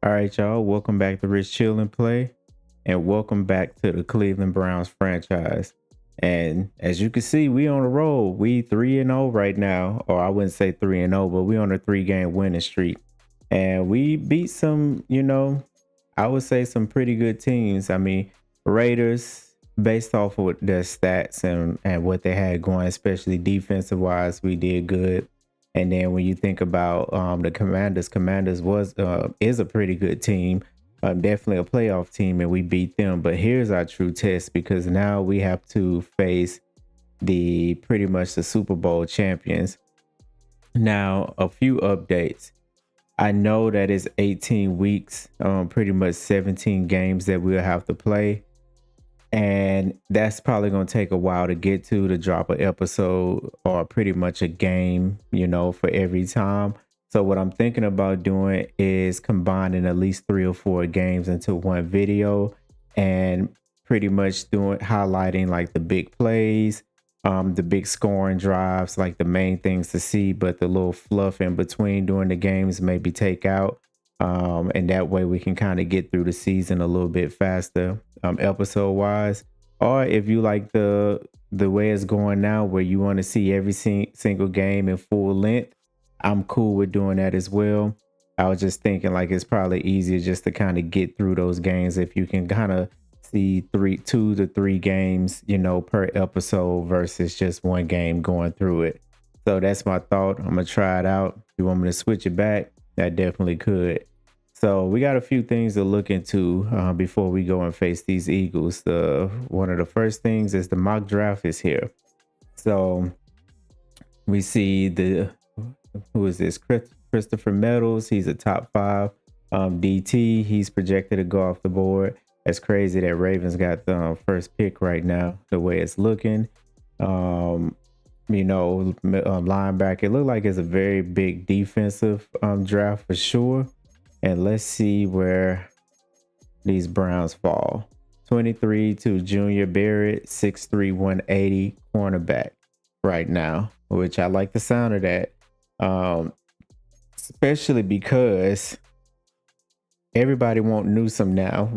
All right, y'all. Welcome back to Rich Chill and Play, and welcome back to the Cleveland Browns franchise. And as you can see, we on a roll. We 3-0 right now, or I wouldn't say 3-0, but we on a 3-game winning streak. And we beat some, I would say some pretty good teams. I mean, Raiders, based off of their stats and what they had going, especially defensive wise, we did good. And then when you think about the Commanders was is a pretty good team, definitely a playoff team, and we beat them. But here's our true test because now we have to face the pretty much the Super Bowl champions. Now, a few updates. I know that it's 18 weeks, pretty much 17 games that we'll have to play. And that's probably going to take a while to drop an episode or pretty much a game, for every time. So what I'm thinking about doing is combining at least 3 or 4 games into one video and pretty much doing highlighting like the big plays, the big scoring drives, like the main things to see, but the little fluff in between during the games maybe take out. And that way we can kind of get through the season a little bit faster, episode wise. Or if you like the way it's going now, where you want to see every single game in full length, I'm cool with doing that as well. I was just thinking like it's probably easier just to kind of get through those games if you can kind of see 2 to 3 games, per episode versus just one game going through it. So that's my thought. I'm gonna try it out. If you want me to switch it back, I definitely could. So we got a few things to look into before we go and face these Eagles. One of the first things is the mock draft is here. So we see who is this? Christopher Meadows. He's a top 5 DT. He's projected to go off the board. It's crazy that Ravens got the first pick right now, the way it's looking. Linebacker. It looked like it's a very big defensive draft for sure. And let's see where these Browns fall. 23 to Junior Barrett, 6'3", 180 cornerback right now, which I like the sound of that. Especially because everybody want Newsome now.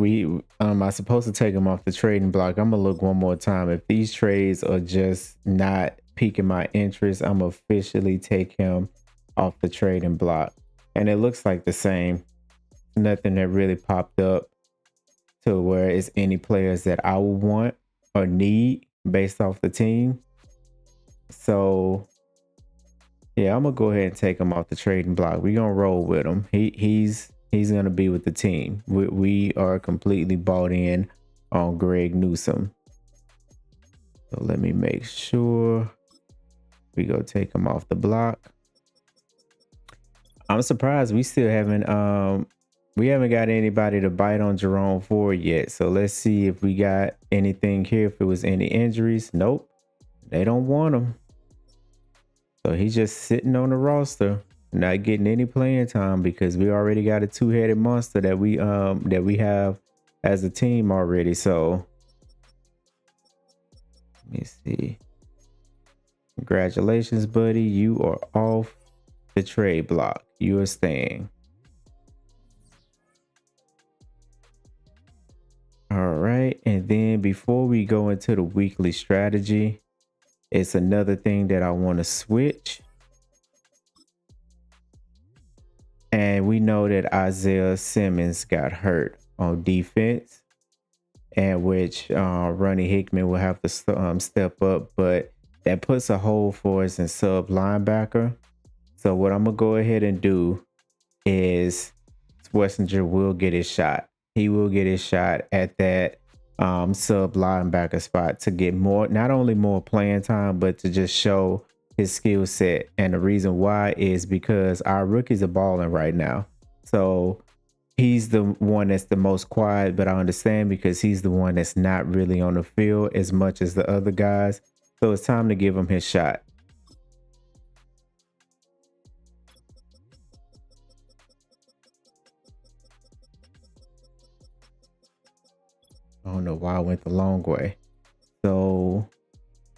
I'm supposed to take him off the trading block. I'm gonna look one more time. If these trades are just not piquing my interest, I'm officially take him off the trading block. And it looks like the same. Nothing that really popped up to where it's any players that I would want or need based off the team. So yeah, I'm gonna go ahead and take him off the trading block. We're gonna roll with him. He's gonna be with the team. We are completely bought in on Greg Newsome. So let me make sure we go take him off the block. I'm surprised we still haven't got anybody to bite on Jerome Ford yet. So let's see if we got anything here. If it was any injuries. Nope. They don't want him. So he's just sitting on the roster, not getting any playing time because we already got a 2-headed monster that we have as a team already. So let me see. Congratulations, buddy. You are off the trade block. You are staying. All right. And then before we go into the weekly strategy, it's another thing that I want to switch. And we know that Isaiah Simmons got hurt on defense, and which Ronnie Hickman will have to step up. But that puts a hole for us in sub linebacker. So what I'm going to go ahead and do is Wessinger will get his shot. He will get his shot at that sub linebacker spot to get more, not only more playing time, but to just show his skill set. And the reason why is because our rookies are balling right now. So he's the one that's the most quiet, but I understand because he's the one that's not really on the field as much as the other guys. So it's time to give him his shot. I don't know why I went the long way. So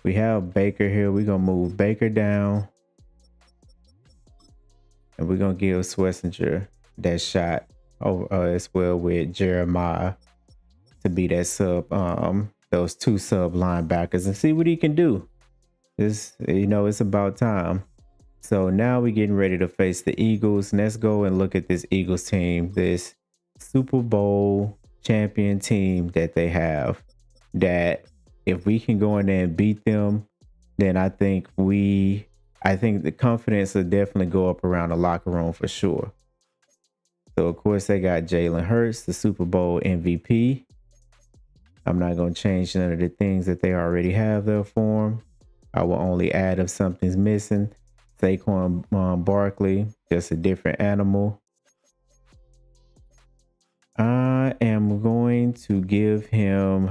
we have Baker here. We're going to move Baker down. And we're going to give Schlesinger that shot. as well with Jeremiah to be that sub, those two sub linebackers and see what he can do. It's about time. So now we're getting ready to face the Eagles. Let's go and look at this Eagles team, this Super Bowl champion team that they have. That if we can go in there and beat them, then I think the confidence will definitely go up around the locker room for sure. So of course they got Jalen Hurts, the Super Bowl MVP. I'm not going to change none of the things that they already have there for him. I will only add if something's missing. Saquon Barkley, just a different animal. I am going to give him.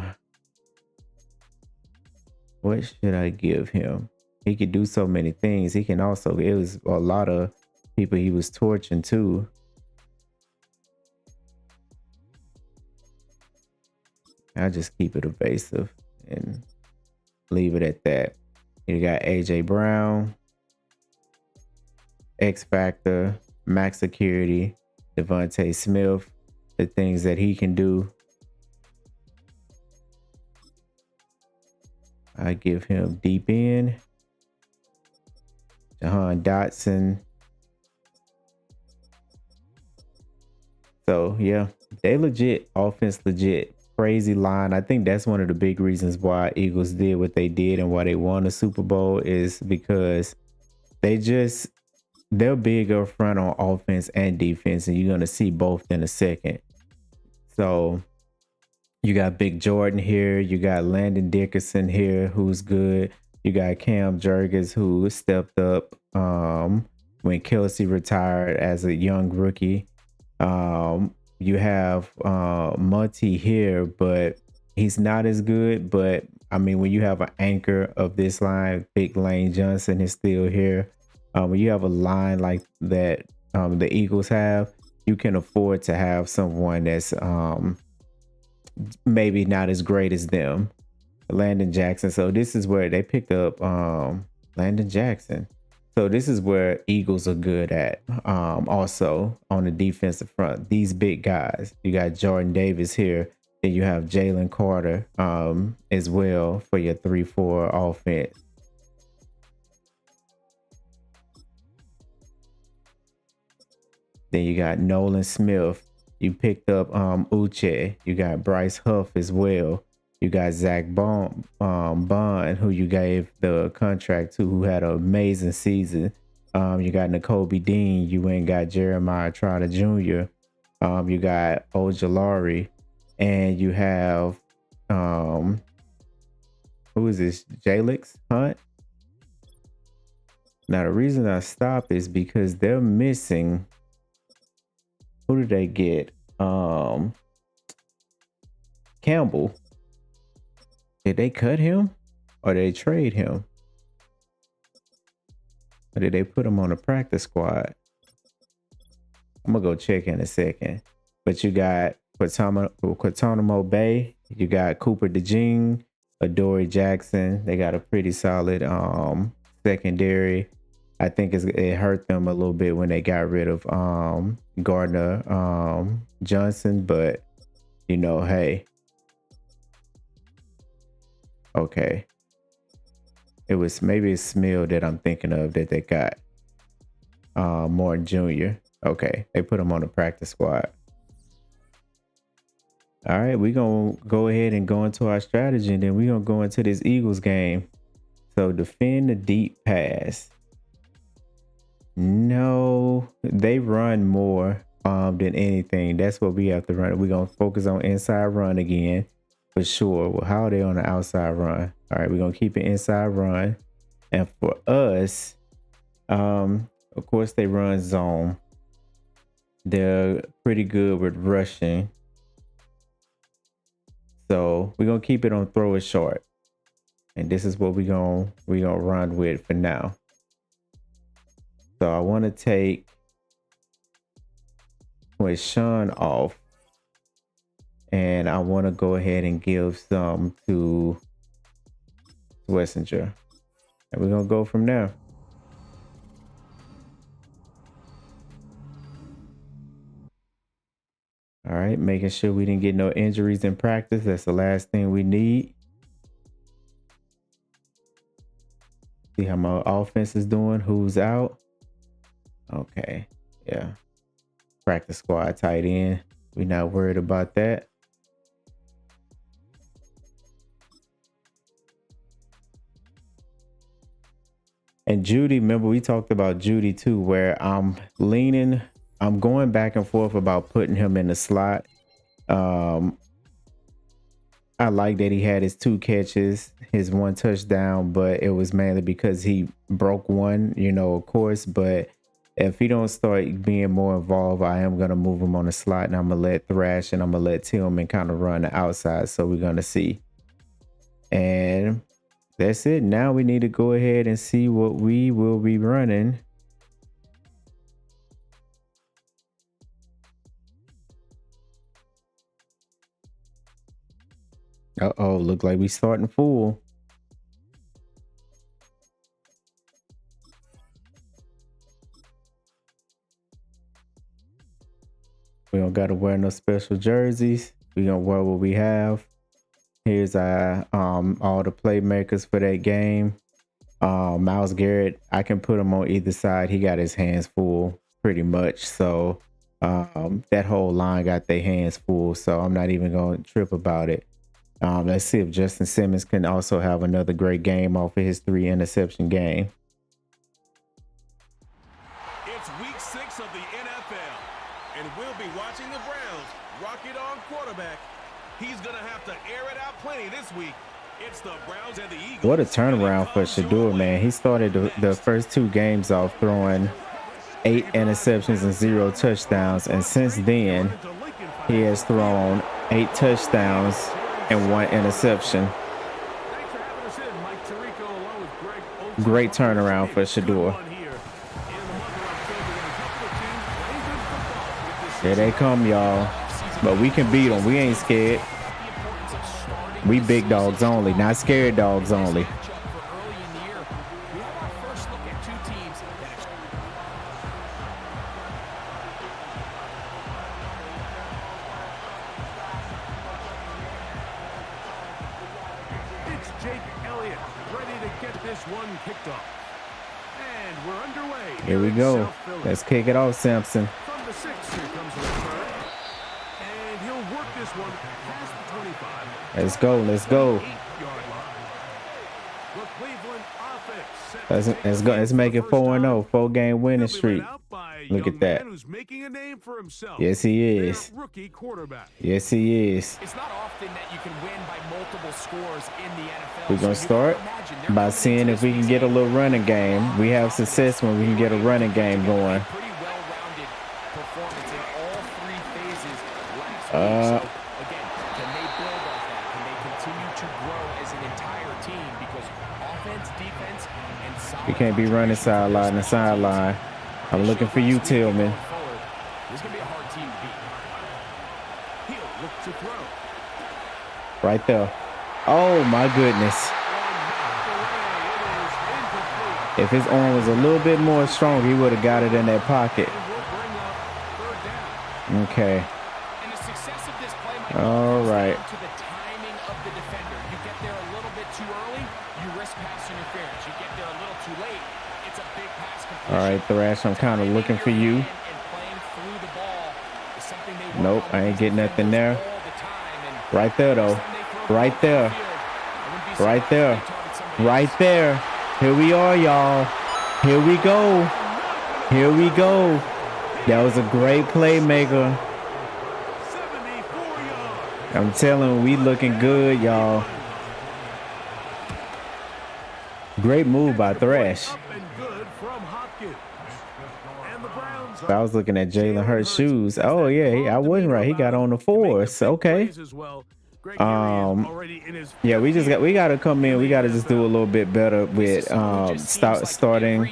What should I give him? He could do so many things. He can also. It was a lot of people he was torching too. I'll just keep it evasive and leave it at that. You got AJ Brown, X Factor, Max Security, Devontae Smith, the things that he can do. I give him deep in. Jahan Dotson. So yeah, they legit, offense legit. Crazy line. I think that's one of the big reasons why Eagles did what they did and why they won the Super Bowl is because they just they're big up front on offense and defense, and you're gonna see both in a second. So you got Big Jordan here, you got Landon Dickerson here, who's good. You got Cam Jurgens, who stepped up when Kelsey retired as a young rookie. You have Monty here, but he's not as good. But I mean, when you have an anchor of this line, Big Lane Johnson is still here. When you have a line like that, the Eagles have, you can afford to have someone that's maybe not as great as them. Landon Jackson. So this is where they picked up Landon Jackson. So this is where Eagles are good at. Also on the defensive front, these big guys. You got Jordan Davis here. Then you have Jalen Carter as well for your 3-4 offense. Then you got Nolan Smith. You picked up Uche. You got Bryce Huff as well. You got Zach Bond, who you gave the contract to, who had an amazing season. You got N'Kobe Dean. You ain't got Jeremiah Trotter Jr. You got Ojolari, and you have who is this? Jalix Hunt. Now the reason I stop is because they're missing. Who did they get? Campbell. Did they cut him or did they trade him? Or did they put him on the practice squad? I'm gonna go check in a second. But you got Guantanamo Bay, you got Cooper DeJean, Adoree Jackson. They got a pretty solid secondary. I think it hurt them a little bit when they got rid of Gardner Johnson, but hey. Okay. Maybe it's Smil that I'm thinking of that they got. Morton Jr. Okay. They put him on the practice squad. All right, we're gonna go ahead and go into our strategy, and then we're gonna go into this Eagles game. So defend the deep pass. No, they run more than anything. That's what we have to run. We're gonna focus on inside run again. For sure. Well, how are they on the outside run? All right, we're gonna keep it inside run. And for us, of course they run zone. They're pretty good with rushing. So we're gonna keep it on throw it short. And this is what we're gonna run with for now. So I want to take with Sean off. And I want to go ahead and give some to Wessinger. And we're going to go from there. All right, making sure we didn't get no injuries in practice. That's the last thing we need. See how my offense is doing. Who's out? Okay. Yeah. Practice squad tight end. We're not worried about that. And Judy, remember we talked about Judy too, where I'm going back and forth about putting him in the slot. I like that he had his 2 catches, his 1 touchdown, but it was mainly because he broke one, of course. But if he don't start being more involved, I am going to move him on the slot, and I'm going to let Thrash and I'm going to let Tillman kind of run the outside. So we're going to see. And that's it. Now we need to go ahead and see what we will be running. Uh-oh, look like we starting full. We don't got to wear no special jerseys. We gonna wear what we have. Here's our all the playmakers for that game. Myles Garrett, I can put him on either side. He got his hands full pretty much. So that whole line got their hands full. So I'm not even gonna trip about it. Let's see if Justin Simmons can also have another great game off of his 3 interception game. It's week 6 of the NFL, and we'll be watching the Browns rock it on quarterback. He's going to have to air it out plenty this week. It's the Browns and the Eagles. What a turnaround for Shedeur, man. He started the first 2 games off throwing 8 interceptions and 0 touchdowns. And since then, he has thrown 8 touchdowns and 1 interception. Great turnaround for Shedeur. Here they come, y'all. But we can beat them. We ain't scared. We big dogs only, not scared dogs only. Here we go. Let's kick it off, Sampson. From the 6, here comes the return. And he'll work this one past the 25. Let's go. Let's go. Let's go. Let's make it 4-0. 4-game winning streak. Look at that. Yes, he is. Yes, he is. It's not often that you can win by multiple scores in the NFL. We're going to start by seeing if we can get a little running game. We have success when we can get a running game going. Pretty well-rounded performance in all 3 phases last week. So, again, can they build off that? Can they continue to grow as an entire team? Because offense, defense, and solid. We can't be running sideline to sideline. I'm looking for you, Tillman. This is going to be a hard team to beat. He'll look to throw. Right there. Oh, my goodness. If his arm was a little bit more strong, he would have got it in that pocket. Okay. And the success of this play might all right. to the timing of the defender. You get there a little bit too early, you risk pass interference. You get there a little too late, it's a big pass completion. All right, Thrash, I'm kind of looking for you. Nope, I ain't getting nothing there. Right there, though. Right there. Right there. Right there. Here we are, y'all. Here we go. Here we go. That was a great playmaker. I'm telling you, we looking good, y'all. Great move by Thrash. I was looking at Jalen Hurts' shoes. Oh yeah, I wasn't right. He got on the 4s. Okay. Yeah, we got to come in. We got to just do a little bit better with starting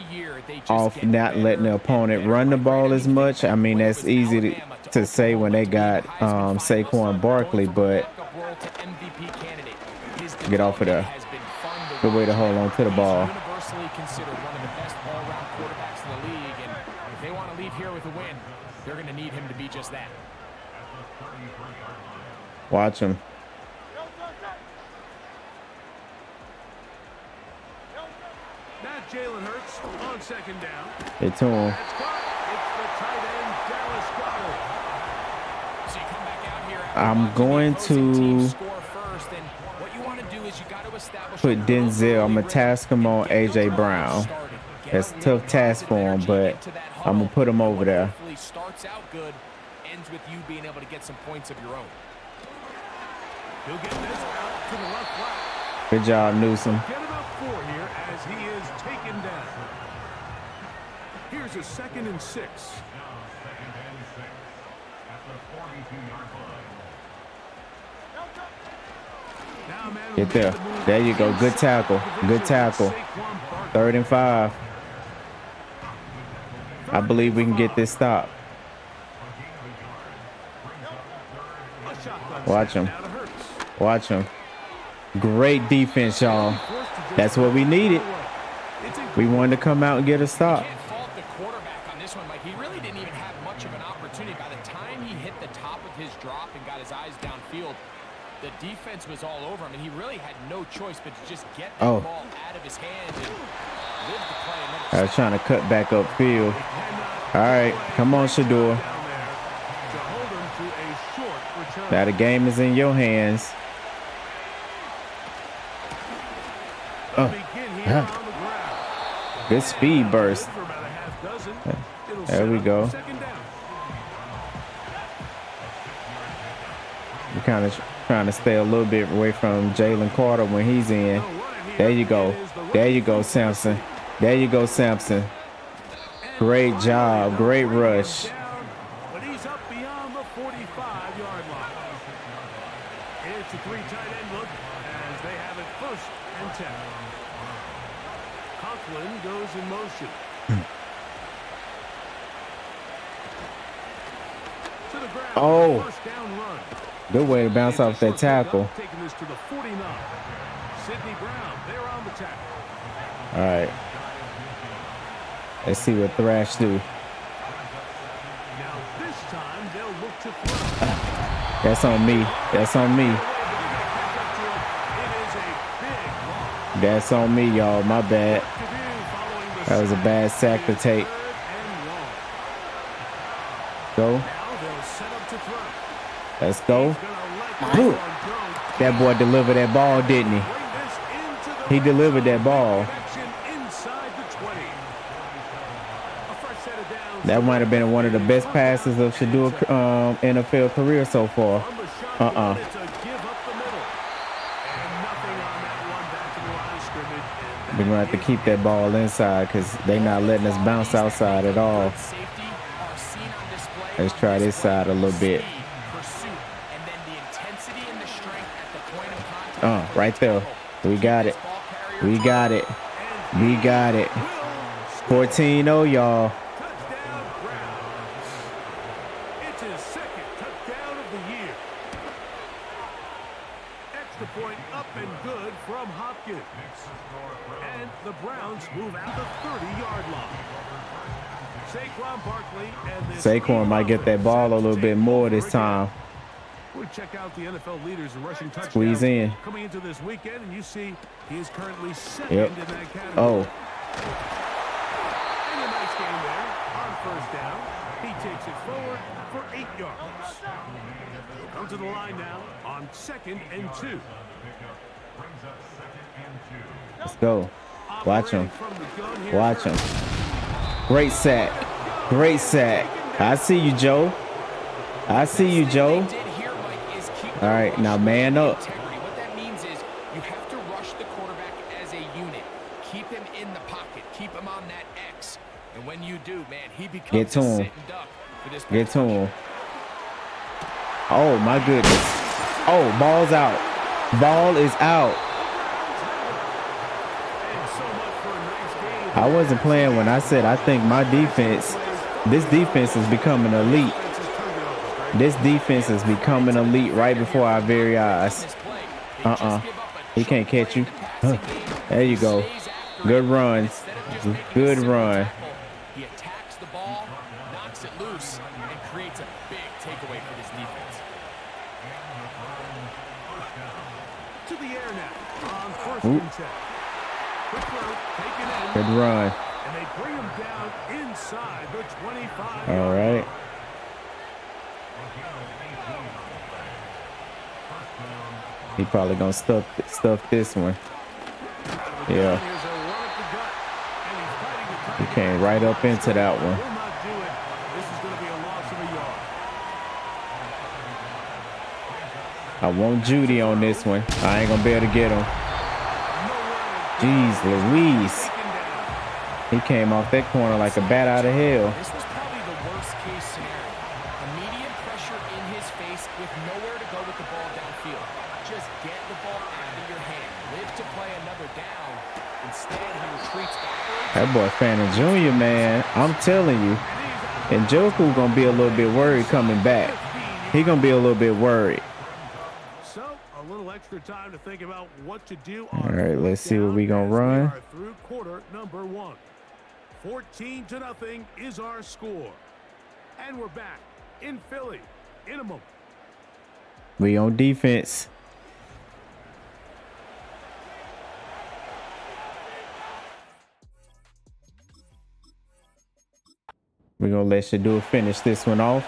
off, not letting the opponent run the ball as much. I mean, that's easy to say when they got Saquon Barkley, but get off of there. Good way to hold on to the ball. Here with a win, they're going to need him to be just that. Watch him. Not Jalen Hurts on second down. Get to him. That's caught. It's the tight end, Dallas Goedert. So you come back out here after I'm watching the going opposing team to score first, and what you want to do is you got to establish put a real Denzel. I'm early gonna task him on rhythm and get AJ your Brown. offense started. Get That's a a real tough task for him, positive but energy into that I'm gonna huddle. put him over What there. hopefully starts out good, ends with you being able to get some points of your own. He'll get this out to the left flat. Good job, Newsom. Get about 4 here as he is taken down. Here's a 2nd and 6. Now, man, Get there. There you go. Good tackle. Good tackle. 3rd and 5. I believe we can get this stop. Watch him. Watch him. Great defense, y'all. That's what we needed. We wanted to come out and get a stop. Can't fault the quarterback on this one, Mike. He really didn't even have much of an opportunity. By the time he hit the top of his drop and got his eyes downfield, the defense was all over him, and he really had no choice but to just get the ball out of his hands and live to play another. I was trying to cut back upfield. All right, come on, Shador. Now the game is in your hands. Good speed burst. There we go. We're kind of trying to stay a little bit away from Jalen Carter when he's in. There you go. There you go, Sampson. There you go, Sampson. Great job. Great rush. But he's up beyond the 45-yard line. It's a 3 tight end look as they have it 1st and 10. Conklin goes in motion. To the ground. Oh. 1st down run. Good way to bounce off that tackle. Taking this to the 49. Sidney Brown there on the tackle. All right. Let's see what Thrash do. Now this time they'll look to throw. That's on me. That's on me. It is a big loss. That's on me, y'all. My bad. That was a bad sack to take. Go. Let's go. Ooh. That boy delivered that ball, didn't he? He delivered that ball. That might have been one of the best passes of Shador's NFL career so far. We're going to have to keep that ball inside because they're not letting us bounce outside at all. Let's try this side a little bit. Right there. We got it. We got it. We got it. 14-0, y'all. It's his 2nd touchdown of the year. Extra point up and good from Hopkins. And the Browns move out the 30-yard line. Saquon Barkley and this Saquon might get that ball a little bit more this time. We check out the NFL leaders in rushing touchdowns. Squeeze in. Coming into this weekend, and you see he is currently 2nd Yep. in that category. Oh. And a nice game there on 1st down. He takes it forward for 8 yards. Come to the line now on 2nd and 2. Let's go. Watch him. Watch him. Great sack. Great sack. I see you, Joe. I see you, Joe. All right, now man up. What that means is you have to rush the quarterback as a unit. Keep him in the pocket. Keep him on that X. And when you do, man, he becomes Get to a him. sit and duck for this Get to him. Oh, my goodness. Oh, ball's out. Ball is out. I wasn't playing when I said I think my defense, this defense is becoming elite. This defense is becoming elite right before our very eyes. He can't catch you. There you go. Good run. Good run. He attacks the ball, knocks it loose, and creates a big takeaway for this defense. To the air now on first and 10. Quick throw, taken in, Good run. and they bring him down inside the 25. All right. He probably gonna stuff this one. Yeah. He came right up into that one. Will not do it. This is going to be a loss of a yard. I want Judy on this one. I ain't gonna be able to get him. Jeez Louise. He came off that corner like a bat out of hell. This was probably the worst case scenario. Immediate pressure in his face with nowhere to go with the ball downfield. Just get the ball out of your hand. Live to play another down. Instead, he retreats backwards. That boy Fannin Jr., man, I'm telling you. And Joku gonna be a little bit worried coming back. He gonna be a little bit worried. So, a little extra time to think about what to do. All right, let's see what we gonna run. We are through quarter number 1. 14-0 is our score. And we're back in Philly in a moment. We on defense. We're gonna let Shadua finish this one off.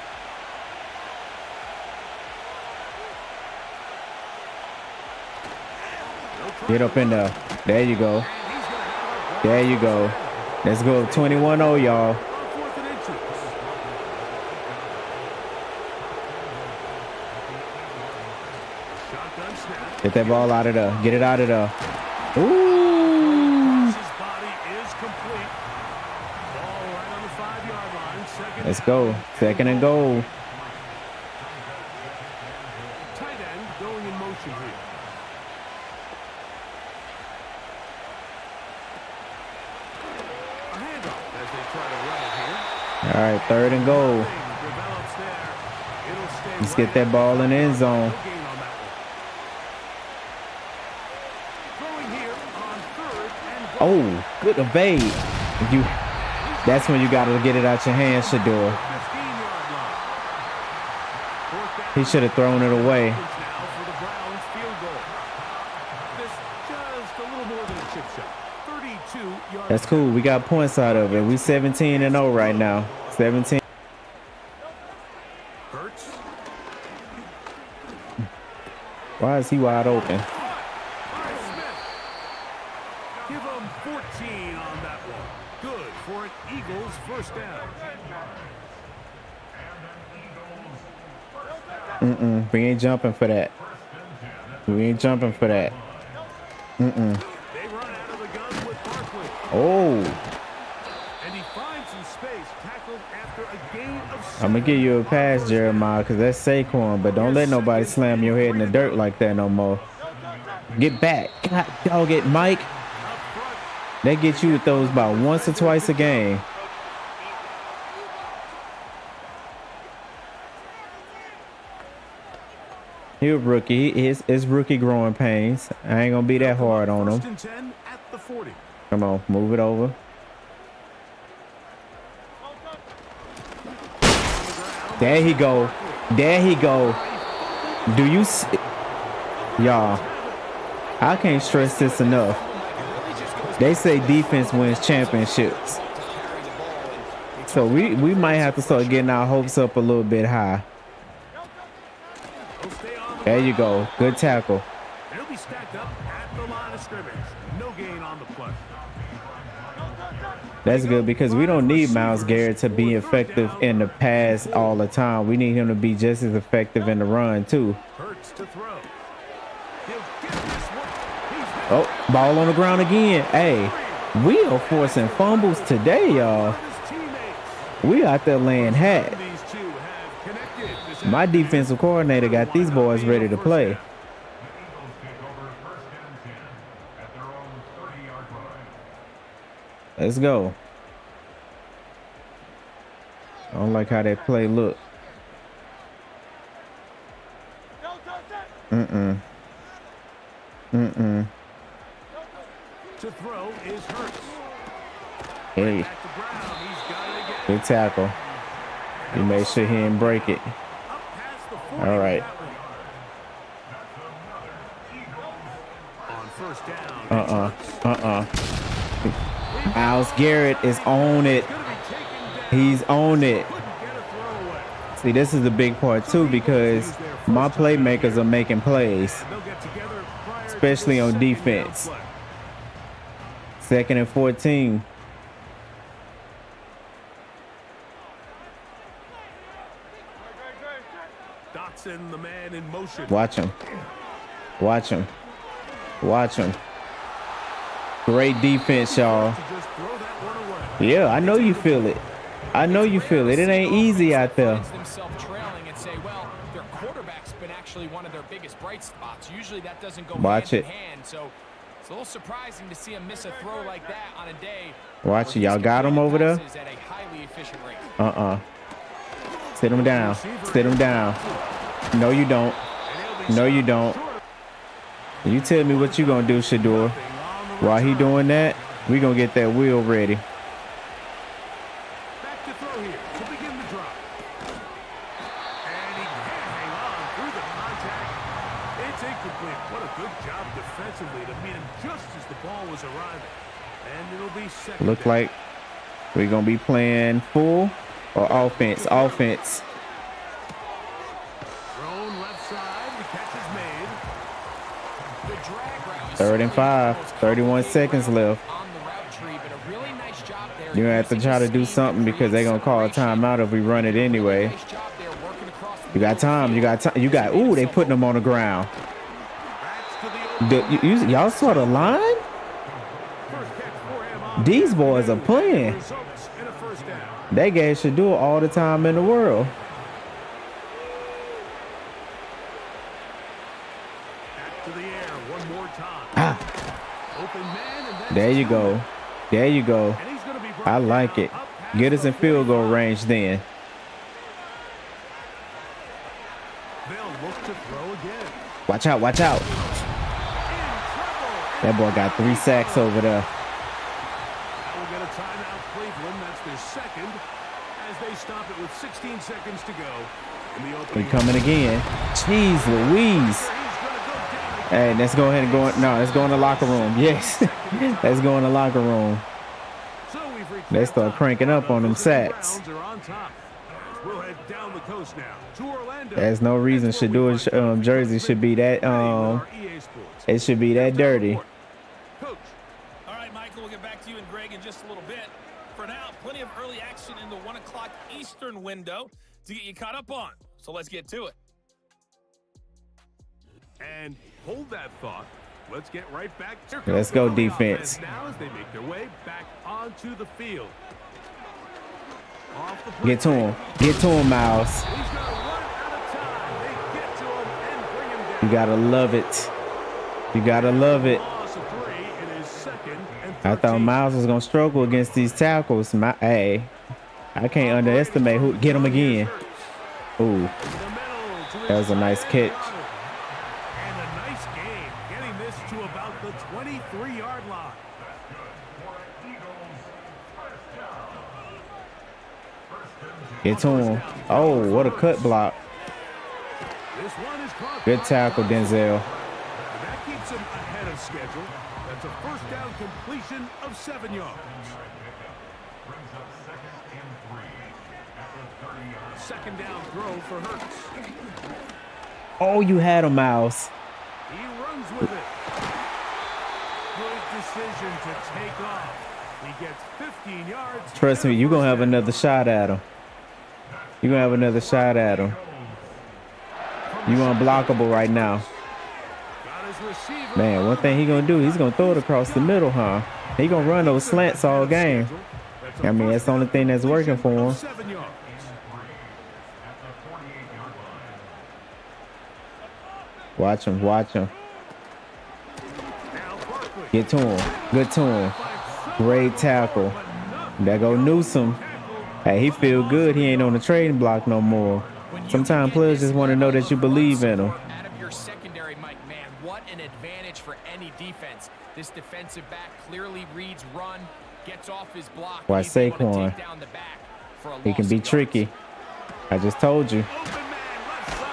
Get up in there. There you go. There you go. Let's go 21-0, y'all. Get that ball out of there. Get it out of there. Ooh. Let's go. Second and goal. Tight end going in motion here. A handoff as they try to run it here. All right, third and goal. Let's get that ball in the end zone. Oh, good evade. That's when you got to get it out your hands, Shador. He should have thrown it away. That's cool. We got points out of it. We 17-0 right now. 17. Why is he wide open? Give him 14 on that one. Good for an Eagles first down. We ain't jumping for that. We ain't jumping for that. They run out of the gun with Barkley. Oh. And he finds some space, tackled after a gain of 7. I'm gonna give you a pass, Jeremiah, because that's Saquon, but don't let nobody slam your head in the dirt like that no more. Get back. God dog it, Mike. They get you with those about once or twice a game. He a rookie. It's rookie growing pains. I ain't gonna be that hard on him. Come on, move it over. There he go. There he go. Do you see? Y'all, I can't stress this enough. They say defense wins championships. So we might have to start getting our hopes up a little bit high. There you go. Good tackle. He'll be stacked up at the line of scrimmage. No gain on the play. That's good because we don't need Myles Garrett to be effective in the pass all the time. We need him to be just as effective in the run too. Hurts to throw. He'll get this one. Oh, ball on the ground again. Hey, we are forcing fumbles today, y'all. We out there laying hat. My defensive coordinator got these boys ready to play. Let's go. I don't like how that play look. To throw is Hurts. Hey, good tackle. He made sure he didn't break it. All right. On first down. Myles Garrett is on it. He's on it. See, this is the big part too, because my playmakers are making plays, especially on defense. 2nd and 14. Dotson, the man in motion. Watch him. Watch him. Watch him. Great defense, y'all. Yeah, I know you feel it. I know you feel it. It ain't easy out there. Watch it. So it's a little surprising to see him miss a throw like that on a day. Watch it. Y'all got him over there? Sit him down. Sit him down. No, you don't. No, you don't. You tell me what you gonna do, Shador. While he doing that, we gonna get that wheel ready. Back to throw here to begin the drop. And he can't hang on through the contact. It's incomplete. What a good job defensively to meet him just as the ball was arriving. And it'll be second. Look like we're gonna be playing full or offense. Offense. Thrown left side. The catch is made. 3rd and 5. 31 seconds left. You're gonna have to try to do something because they're gonna call a timeout if we run it anyway. You got time. You got time. You got. Ooh, they putting them on the ground. Y'all saw the line? These boys are playing. They gave Shador all the time in the world. There you go. There you go. I like it. Get us in field goal range then. Watch out, watch out. That boy got 3 sacks over there. We'll get a timeout, Cleveland. That's their second as they stop it with 16 seconds to go. We coming again. Jeez Louise. Hey, let's go ahead and go. No, let's go in the locker room. Yes. Let's go in the locker room. They start cranking up on them sacks. There's no reason Shador's jersey should be that it should be that dirty. Coach. All right, Michael, we'll get back to you and Greg in just a little bit. For now, plenty of early action in the 1 o'clock Eastern window to get you caught up on. So let's get to it. And hold that thought. Let's get right back. Let's go defense. Now as they make their way back onto the field. Get to him. Get to him, Myles. You gotta love it. You gotta love it. I thought Myles was gonna struggle against these tackles. Hey, I can't underestimate who. Get him again. Ooh, that was a nice catch. And a nice game, getting this to about the 23-yard line. Get to him. Oh, what a cut block. Good tackle, Denzel. That keeps him ahead of schedule. That's a first down completion of 7 yards. Second down throw for Hurts. Oh, you had him, Myles. He runs with it. Good decision to take off. He gets 15 yards. Trust me, you're going to have another shot at him. You're going to have another shot at him. You're unblockable right now. Man, one thing he's going to do, he's going to throw it across the middle, huh? He's going to run those slants all game. I mean, that's the only thing that's working for him. Watch him, watch him. Get to him. Good to him. Great tackle. There go Newsom. Hey, he feel good. He ain't on the trading block no more. Sometimes players just want to know that you believe in them. Out of your secondary, Mike, man, what an advantage for any defense. This defensive back clearly reads run, gets off his block. Why Saquon? He can be tricky. I just told you.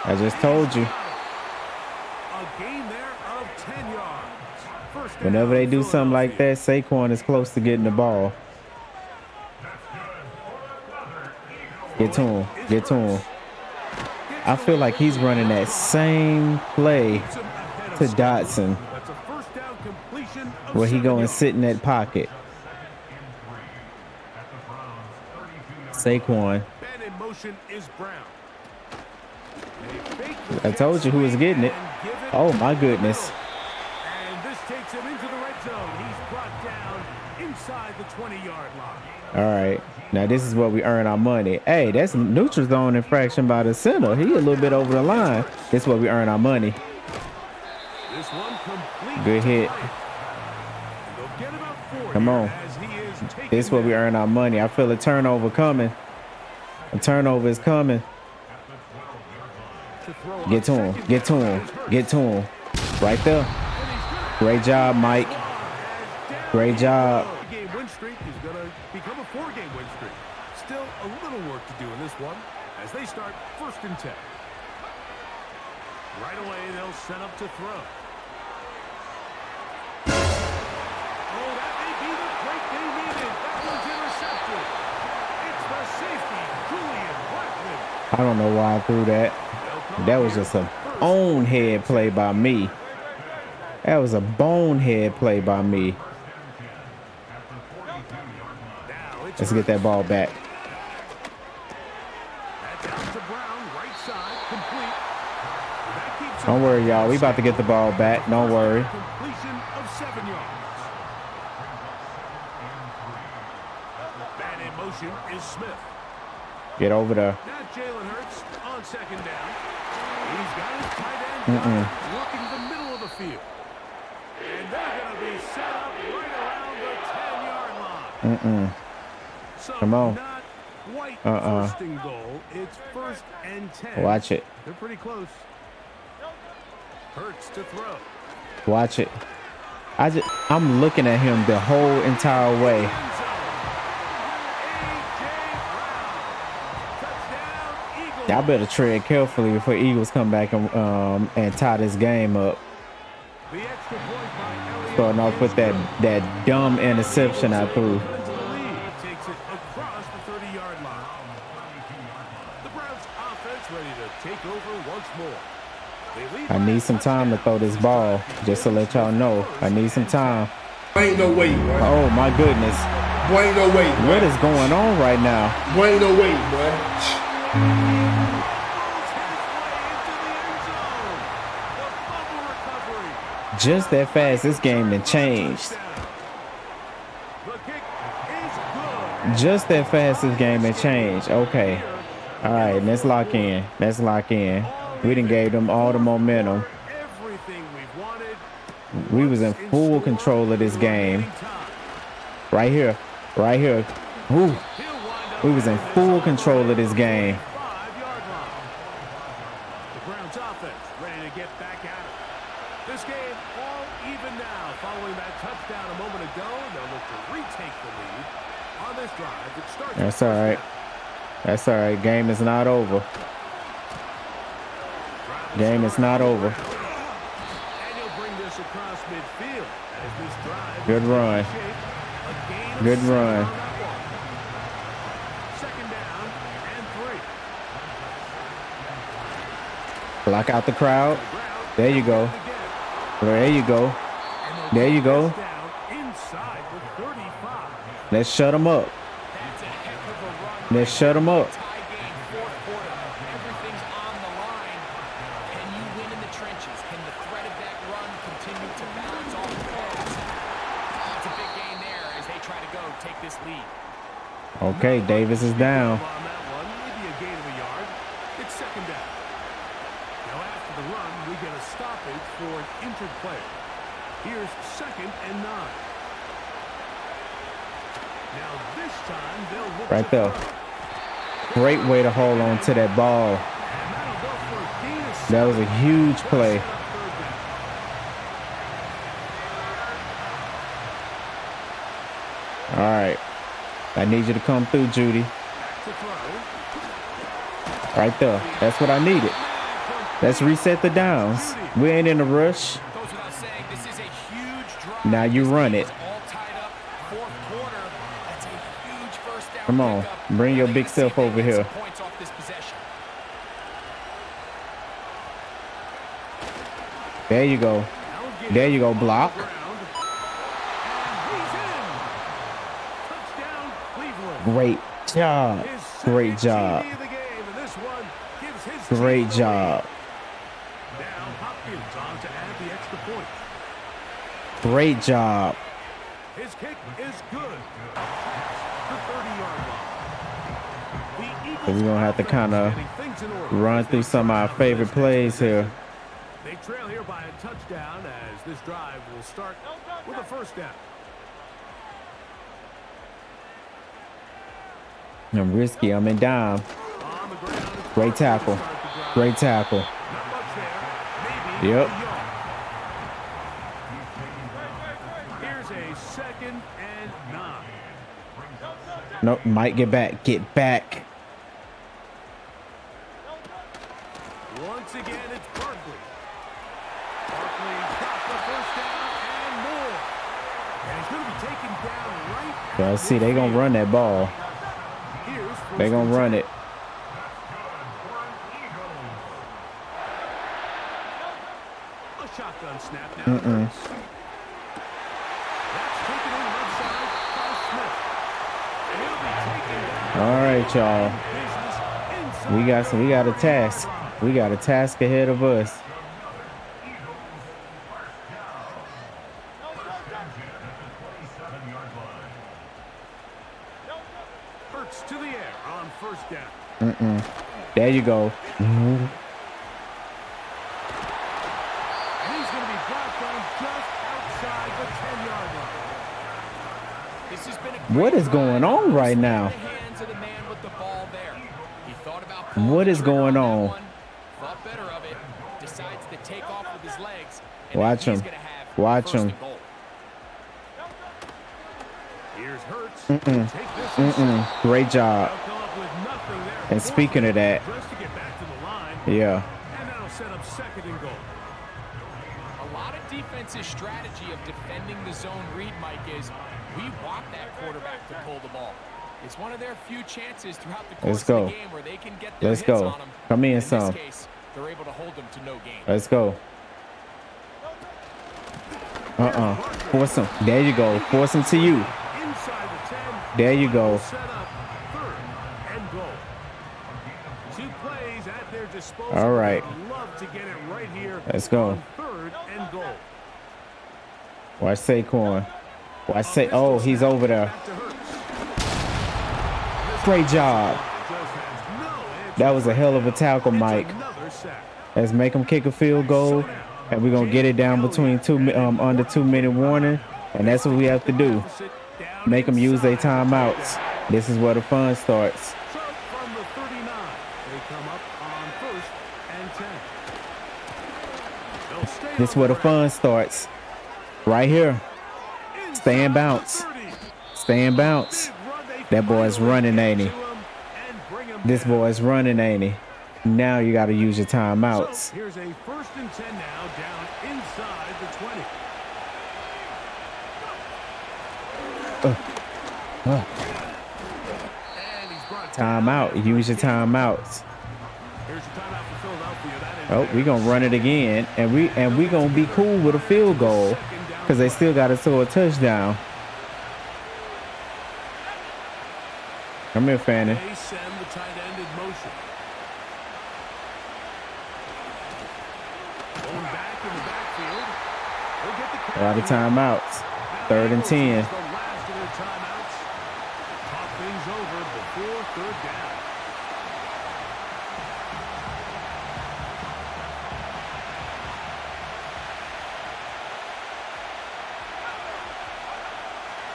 I just told you. A gain there of 10 yards. First down, Whenever they do something like Philadelphia. that, Saquon is close to getting the ball. Get to him. Get to him. I feel like he's running that same play to Dotson, That's a first down completion of where he 7 go and yards. sit in that pocket. Saquon. Man in motion is Brown. They fake the I told you who was getting it. and give it Oh to my the goodness. middle. And this takes him into the red zone. He's brought down inside the 20-yard line. All right. Now this is where we earn our money. Hey, that's neutral zone infraction by the center. He a little bit over the line. This is where we earn our money. This one complete Good to hit. right. They'll get about 4 Come here on. as he is taken This is where we down. earn our money. I feel a turnover coming. A turnover is coming. To throw on Get to him. second Get to down him. is Hurts. Get to him. Right there. And he's gonna Great job, Mike. as down Great he job. goes. Game win streak is going to become a 4-game win streak. Still a little work to do in this one as they start 1st and 10. Right away, they'll set up to throw. Oh, that may be the break they needed. That one's intercepted. It's the safety, Julian Blackman. I don't know why I threw that. That was just a bonehead play by me. That was a bonehead play by me. Now it's Let's get that ball back. That's out to Brown, right side, complete. That keeps him Don't worry, y'all. We about to get the ball back. Don't worry. completion of 7 yards. Man in motion is Smith. Get over there. Now Jalen Hurts on 2nd down. He's got his tight end working the middle of the field. And they're going to be set up right around the 10-yard line. So Come on. not quite Uh-uh. 1st and goal. It's 1st and 10. Watch it. They're pretty close. Hurts to throw. Watch it. I'm looking at him the whole entire way. End zone. A.J. Brown. Touchdown, Eagles. Y'all better tread carefully before Eagles come back and tie this game up. The extra point by Elliott Starting off with that dumb interception I threw. into the lead. Takes it across the 30-yard line. The Browns offense ready to take over once more. They lead I by need a some time to touchdown. throw this ball, just to let y'all know. I need some time. Boy, ain't no way, boy. Oh my goodness. Boy, ain't no way, boy. What is going on right now? Boy, ain't no way, boy. Just that fast, this game done changed. Just that fast, this game done changed. Okay. All right, let's lock in. Let's lock in. We done gave them all the momentum. Everything we've wanted. We was in full control of this game. Right here. Right here. Ooh. We was in full control of this game. 5-yard line. The Browns offense ready to get back at it. This game all even now following that touchdown a moment ago. They'll look to retake the lead on this drive that starts. That's all right. That's all right. Game is not over. Game is not over. And he'll bring this across midfield as this drive. Good run. Good run. 2nd down and 3. Block out the crowd. There you go. There you go. There you go. Down inside the 35. Let's shut them up. That's a heck of a run. Let's shut them up. Tie game, 4th quarter. Everything's on the line. Can you win in the trenches? Can the threat of that run continue to balance off the calls? Oh, it's a big game there as they try to go take this lead. Okay, Davis is down. On that one, maybe a gain of a yard. It's 2nd down. Now after the run, we get a stoppage for an injured player. Here's 2nd and 9. Now this time they'll look Right to there. throw. Great way to hold on to that ball. And that'll go for a gain of That was a huge play. 3rd down. All right. I need you to come through, Judy. To throw. Right there. That's what I needed. Let's reset the downs. We ain't in a rush. Goes without saying, this is a huge drive. Now you This run game it. is all tied up. Fourth quarter. That's a huge first down Come on, pickup. bring your They're big gonna see if self they over get some here. points off this possession. There you go. There you go, block. Great job. Great job. Great job. Now Hopkins on to add the extra point. Great job. His kick is good. The 30-yard line. So we're going to have to kind of run through some of our favorite plays here. They trail here by a touchdown as this drive will start with a first down. I'm risky. I'm in dime. On the ground. Great tackle. Great tackle. Not much there. Maybe Yep. a yard. Here's a 2nd and 9. Nope. Might get back. Get back. Once again, it's Barkley. Barkley got the first down and more. And he's going to be taken down right at Y'all see, they going to run that ball. Here's They going to run it. a shotgun snap now. That's taken in left side by Smith. And he'll be taken down. All right, y'all. Business inside We got a task. We got a task ahead of us. Hurts to the air on first down. There you go. And he's going to be brought down just outside the 10-yard line. This has been a What great is going drive. on right now? The hands of the man with the ball there. He thought about What is going that on? one, thought better of it, decides to take off with his legs. And Watch he's him. gonna have Watch first him. and goal. Here's Hurts. Take this inside. Great job. They'll come up with nothing there. And speaking of that, Just to get back to the line. yeah. And that'll set up 2nd and goal. A lot of defense's strategy of defending the zone read, Mike, is we want that quarterback to pull the ball. It's one of their few chances throughout the course Let's go. of the game where they can get their Let's hits go. on them. Come in In some. this case, they're able to hold them to no gain. Let's go. Force him. There you go. Force him to you. Inside the 10. There you go. Set up 3rd and goal. 2 plays at their disposal. All right. They'd love to get it right here. Let's go. On 3rd and goal. Watch Saquon. Watch Sa. Oh, he's over there. Back to Hurts. Great job. Just has no answer. That was a hell of a tackle, It's Mike. another sack. Let's make him kick a field goal, and we're gonna get it down between under 2-minute warning, and that's what we have to do. Make them use their timeouts. This is where the fun starts. So from the 39, they come up on 1st and 10. They'll stay This is on where the ground. fun starts. Right here. Stay and bounce. Stay and bounce. That boy's running, ain't he? This boy's running, ain't he? Now you got to use your timeouts. So here's a 1st and 10 now down inside the 20. And he's brought Timeout. Use your timeouts. Here's your timeout for Philadelphia. That is Oh, we gonna run it again, and we gonna be cool with a field goal because they still got to throw a touchdown. Come here, Fanning. They send the tight end in motion. Going back in the backfield. They'll get the A lot of timeouts. 3rd and 10. The last of their timeouts. Talk things over before 3rd down.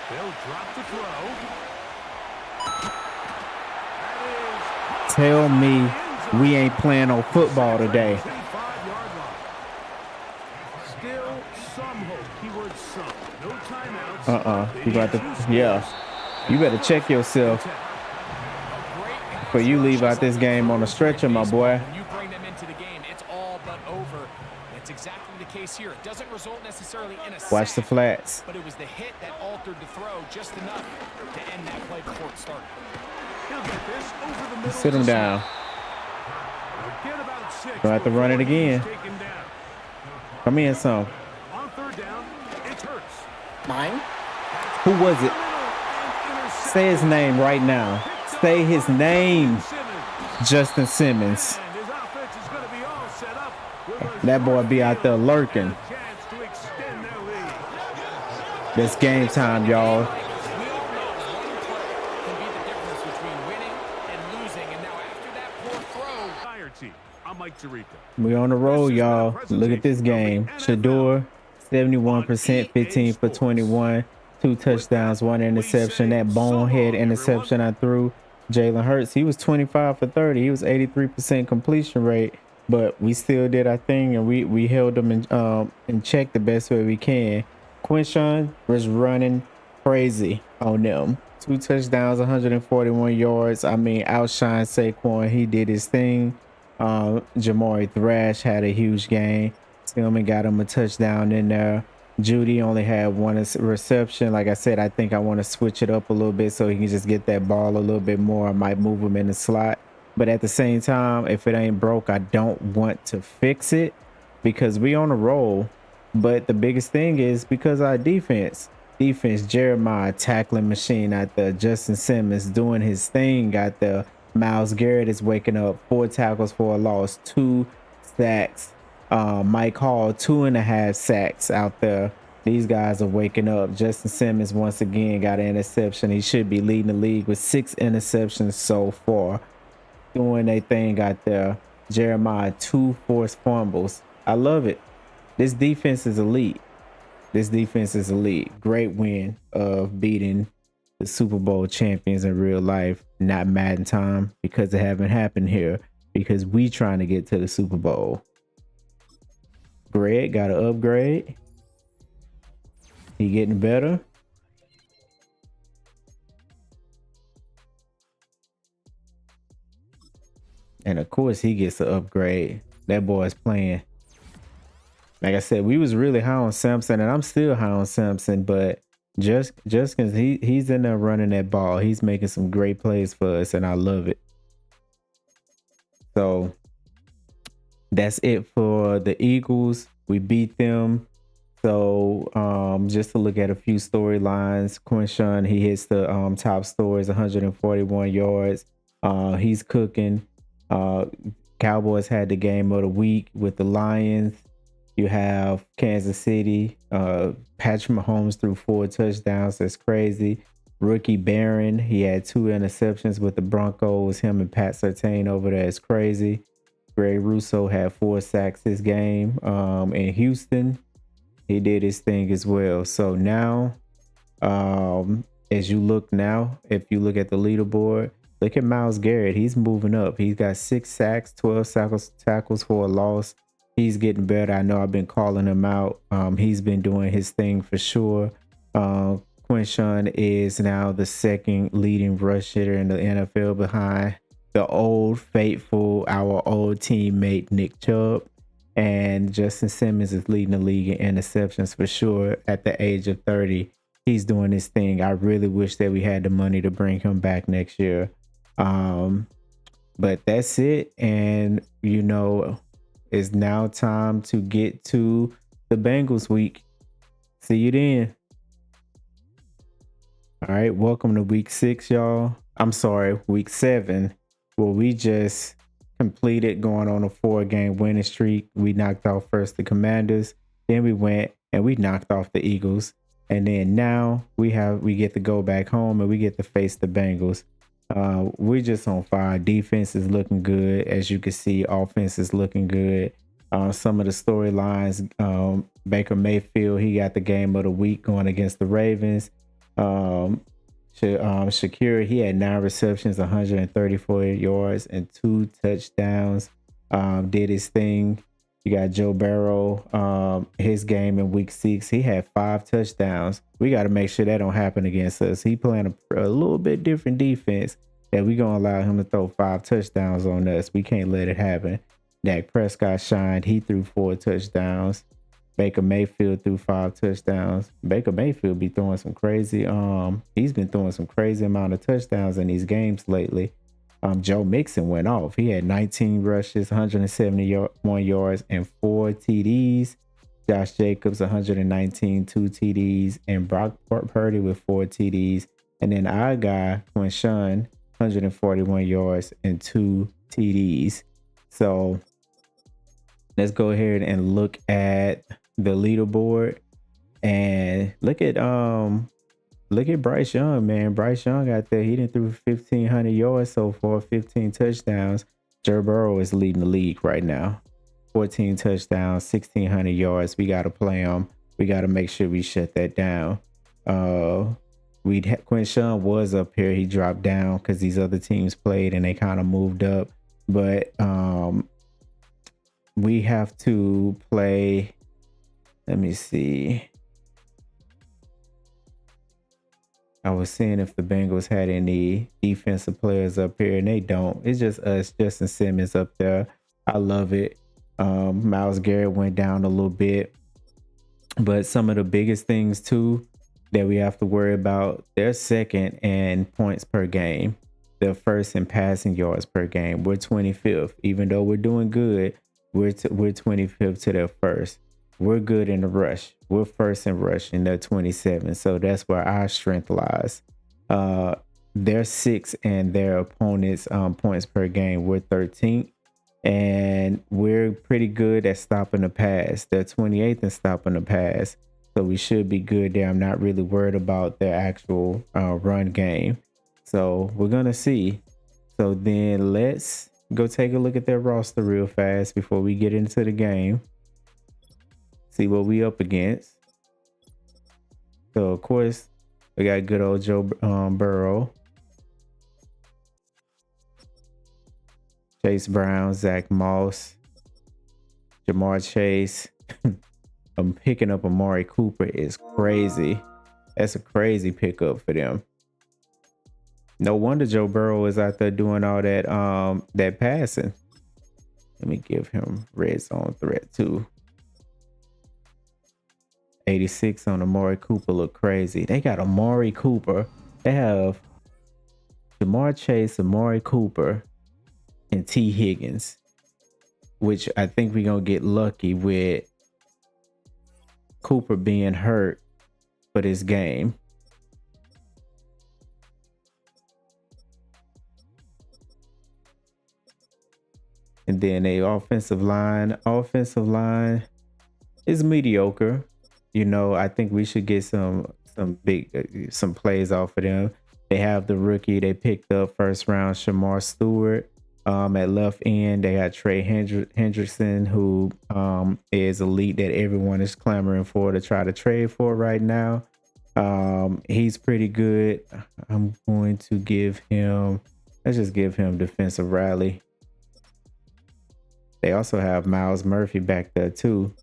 They'll drop to throw. That is Tell me we ain't playing no football today. 25-yard line. Still some hope. Keyword some. No timeouts. They You got need to, 2 yeah. scores. You better check yourself A great pass before you leave rush out this game on a stretcher, my boy. when you bring them into the game. it's all but over. It's exactly the case here. It doesn't result necessarily in a Watch the sack, flats. but it was the hit that altered the throw just enough to end that play before it started. He'll get this over the middle. Sit him down. Get about 6 Gonna have to run it before he's again. taken down. Come in some. On third down, it's Hurts. Mine? Who was it? Say his name right now. Say his name. Justin Simmons. And his offense is going to be all set up with a That boy be out there lurking. chance to extend their lead. It's game time, y'all. We all know one play can be the difference between winning and losing. And now after that poor throw, Entire team. I'm Mike Tirico. We on the road, y'all. Look at this game. Shador, 71%, 15 for 21. 2 touchdowns, 1 interception. That bonehead interception I threw. Jalen Hurts, he was 25 for 30. He was 83% completion rate, but we still did our thing, and we held them in check the best way we can. Quinshawn was running crazy on them. 2 touchdowns, 141 yards. I mean, outshine Saquon. He did his thing. Jamari Thrash had a huge game. Stillman got him a touchdown in there. Judy only had 1 reception. Like I said, I think I want to switch it up a little bit so he can just get that ball a little bit more. I might move him in the slot. But at the same time, if it ain't broke, I don't want to fix it because we on a roll. But the biggest thing is because our defense, Jeremiah tackling machine out there, Justin Simmons doing his thing out there. Myles Garrett is waking up, 4 tackles for a loss, 2 sacks. Mike Hall, 2.5 sacks out there. These guys are waking up. Justin Simmons once again got an interception. He should be leading the league with 6 interceptions so far. Doing their thing out there. Jeremiah, 2 forced fumbles. I love it. This defense is elite. Great win of beating the Super Bowl champions in real life, not Madden time, because it haven't happened here. Because we trying to get to the Super Bowl. Greg got an upgrade. He getting better. And of course he gets the upgrade. That boy's playing. Like I said, we was really high on Sampson, and I'm still high on Sampson, but just because he's in there running that ball, he's making some great plays for us, and I love it. So that's it for the Eagles. We beat them. So just to look at a few storylines, Quinshawn, he hits the top stories, 141 yards. He's cooking. Cowboys had the game of the week with the Lions. You have Kansas City. Patrick Mahomes threw 4 touchdowns. That's crazy. Rookie Barron, he had 2 interceptions with the Broncos. Him and Pat Surtain over there is crazy. Greg Russo had 4 sacks this game. In Houston, he did his thing as well. So now, as you look now, if you look at the leaderboard, look at Myles Garrett. He's moving up. He's got 6 sacks, 12 tackles for a loss. He's getting better. I know I've been calling him out. He's been doing his thing for sure. Quinshawn is now the 2nd leading rush hitter in the NFL behind the old faithful, our old teammate Nick Chubb. And Justin Simmons is leading the league in interceptions for sure at the age of 30. He's doing his thing. I really wish that we had the money to bring him back next year. But that's it. And, you know, it's now time to get to the Bengals week. See you then. All right. Welcome to week 6, y'all. I'm sorry, week 7. Well, we just completed going on a 4-game winning streak. We knocked off first the Commanders. Then we went and we knocked off the Eagles. And then now we get to go back home and we get to face the Bengals. We're just on fire. Defense is looking good. As you can see, offense is looking good. Some of the storylines, Baker Mayfield, he got the game of the week going against the Ravens. Shakira, he had 9 receptions, 134 yards, and 2 touchdowns. Did his thing. You got Joe Burrow, his game in week 6, he had 5 touchdowns. We got to make sure that don't happen against us. He playing a little bit different defense that we going to allow him to throw 5 touchdowns on us. We can't let it happen. Dak Prescott shined. He threw 4 touchdowns. Baker Mayfield threw 5 touchdowns. Baker Mayfield be throwing some crazy. He's been throwing some crazy amount of touchdowns in these games lately. Joe Mixon went off. He had 19 rushes, 171 yards, and 4 TDs. Josh Jacobs, 119, 2 TDs, and Brock Purdy with 4 TDs. And then our guy, Quinshawn, 141 yards and 2 TDs. So let's go ahead and look at the leaderboard and look at Bryce Young, man. Bryce Young out there, he didn't threw 1,500 yards so far, 15 touchdowns. Joe Burrow is leading the league right now. 14 touchdowns, 1,600 yards. We got to play him. We got to make sure we shut that down. Quinshawn was up here. He dropped down because these other teams played and they kind of moved up. But we have to play. Let me see. I was seeing if the Bengals had any defensive players up here, and they don't. It's just us, Justin Simmons up there. I love it. Myles Garrett went down a little bit. But some of the biggest things, too, that we have to worry about, they're second in points per game. They're first in passing yards per game. We're 25th. Even though we're doing good, we're 25th to their first. We're good in the rush. We're first in rush and they're 27. So that's where our strength lies. They're 6th and their opponents' points per game. We're 13th. And we're pretty good at stopping the pass. They're 28th in stopping the pass. So we should be good there. I'm not really worried about their actual run game. So we're going to see. So then let's go take a look at their roster real fast before we get into the game. See what we up against. So of course we got good old Joe Burrow, Chase Brown, Zach Moss, Jamar Chase. I'm picking up Amari Cooper is crazy. That's a crazy pickup for them. No wonder Joe Burrow is out there doing all that passing. Let me give him red zone threat too. 86 on Amari Cooper look crazy. They got Amari Cooper. They have Jamar Chase, Amari Cooper, and T. Higgins, which I think we're going to get lucky with Cooper being hurt for this game. And then the offensive line is mediocre. You know, I think we should get some plays off of them. They have the rookie they picked up first round, Shamar Stewart. At left end, they got Trey Hendrickson, who is elite that everyone is clamoring for to try to trade for right now. He's pretty good. I'm going to give him, let's just give him defensive rally. They also have Miles Murphy back there too.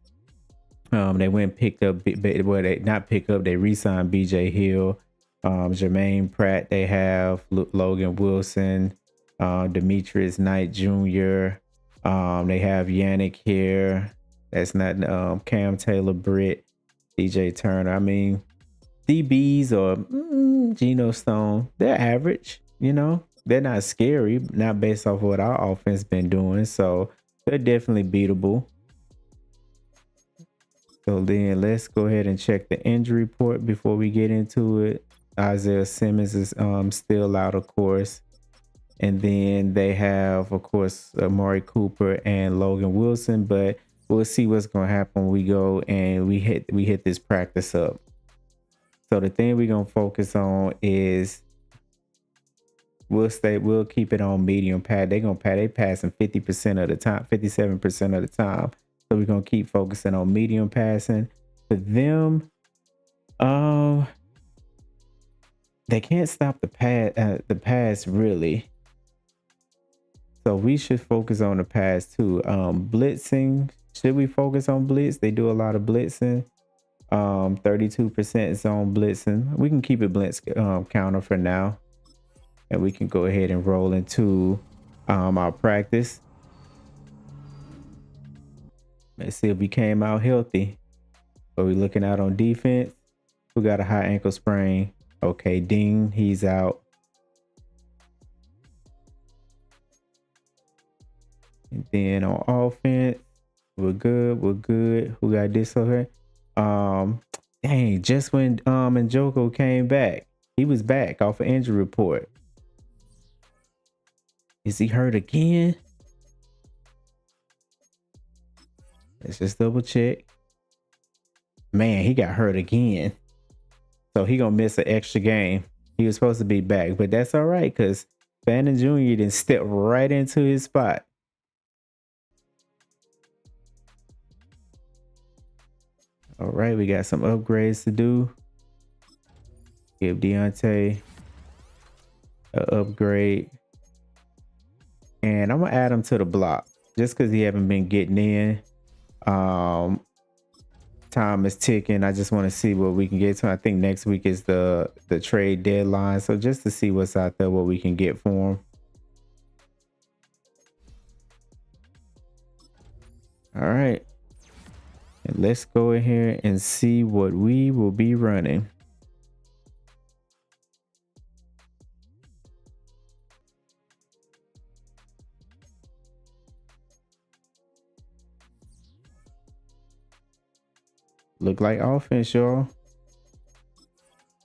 They went and picked up, well, they not pick up, they re-signed BJ Hill, Jermaine Pratt. They have Logan Wilson, Demetrius Knight Jr. They have Yannick here. That's not Cam Taylor Britt, DJ Turner. I mean, DBs or Geno Stone, they're average, you know, they're not scary, not based off what our offense been doing. So they're definitely beatable. So then let's go ahead and check the injury report before we get into it. Isaiah Simmons is still out, of course. And then they have, of course, Amari Cooper and Logan Wilson. But we'll see what's going to happen when we go and we hit this practice up. So the thing we're going to focus on is we'll keep it on medium pad. They passing 50% of the time, 57% of the time. So we're going to keep focusing on medium passing. For them, they can't stop the pass really. So we should focus on the pass too. Blitzing, should we focus on blitz? They do a lot of blitzing. 32% zone blitzing. We can keep it blitz counter for now. And we can go ahead and roll into our practice. Let's see if we came out healthy. Are we looking out on defense? Who got a high ankle sprain? Okay, Dean, he's out. And then on offense, we're good. We're good. Who got this over here? Dang, just when Njoku came back, he was back off an injury report. Is he hurt again? Let's just double check. Man, he got hurt again. So he gonna miss an extra game. He was supposed to be back, but that's all right because Bannon Jr. didn't step right into his spot. All right, we got some upgrades to do. Give Deontay an upgrade. And I'm gonna add him to the block just because he haven't been getting in. Time is ticking. I just want to see what we can get to. I think next week is the trade deadline. So just to see what's out there, what we can get for him. All right. And let's go in here and see what we will be running. Look like offense, y'all.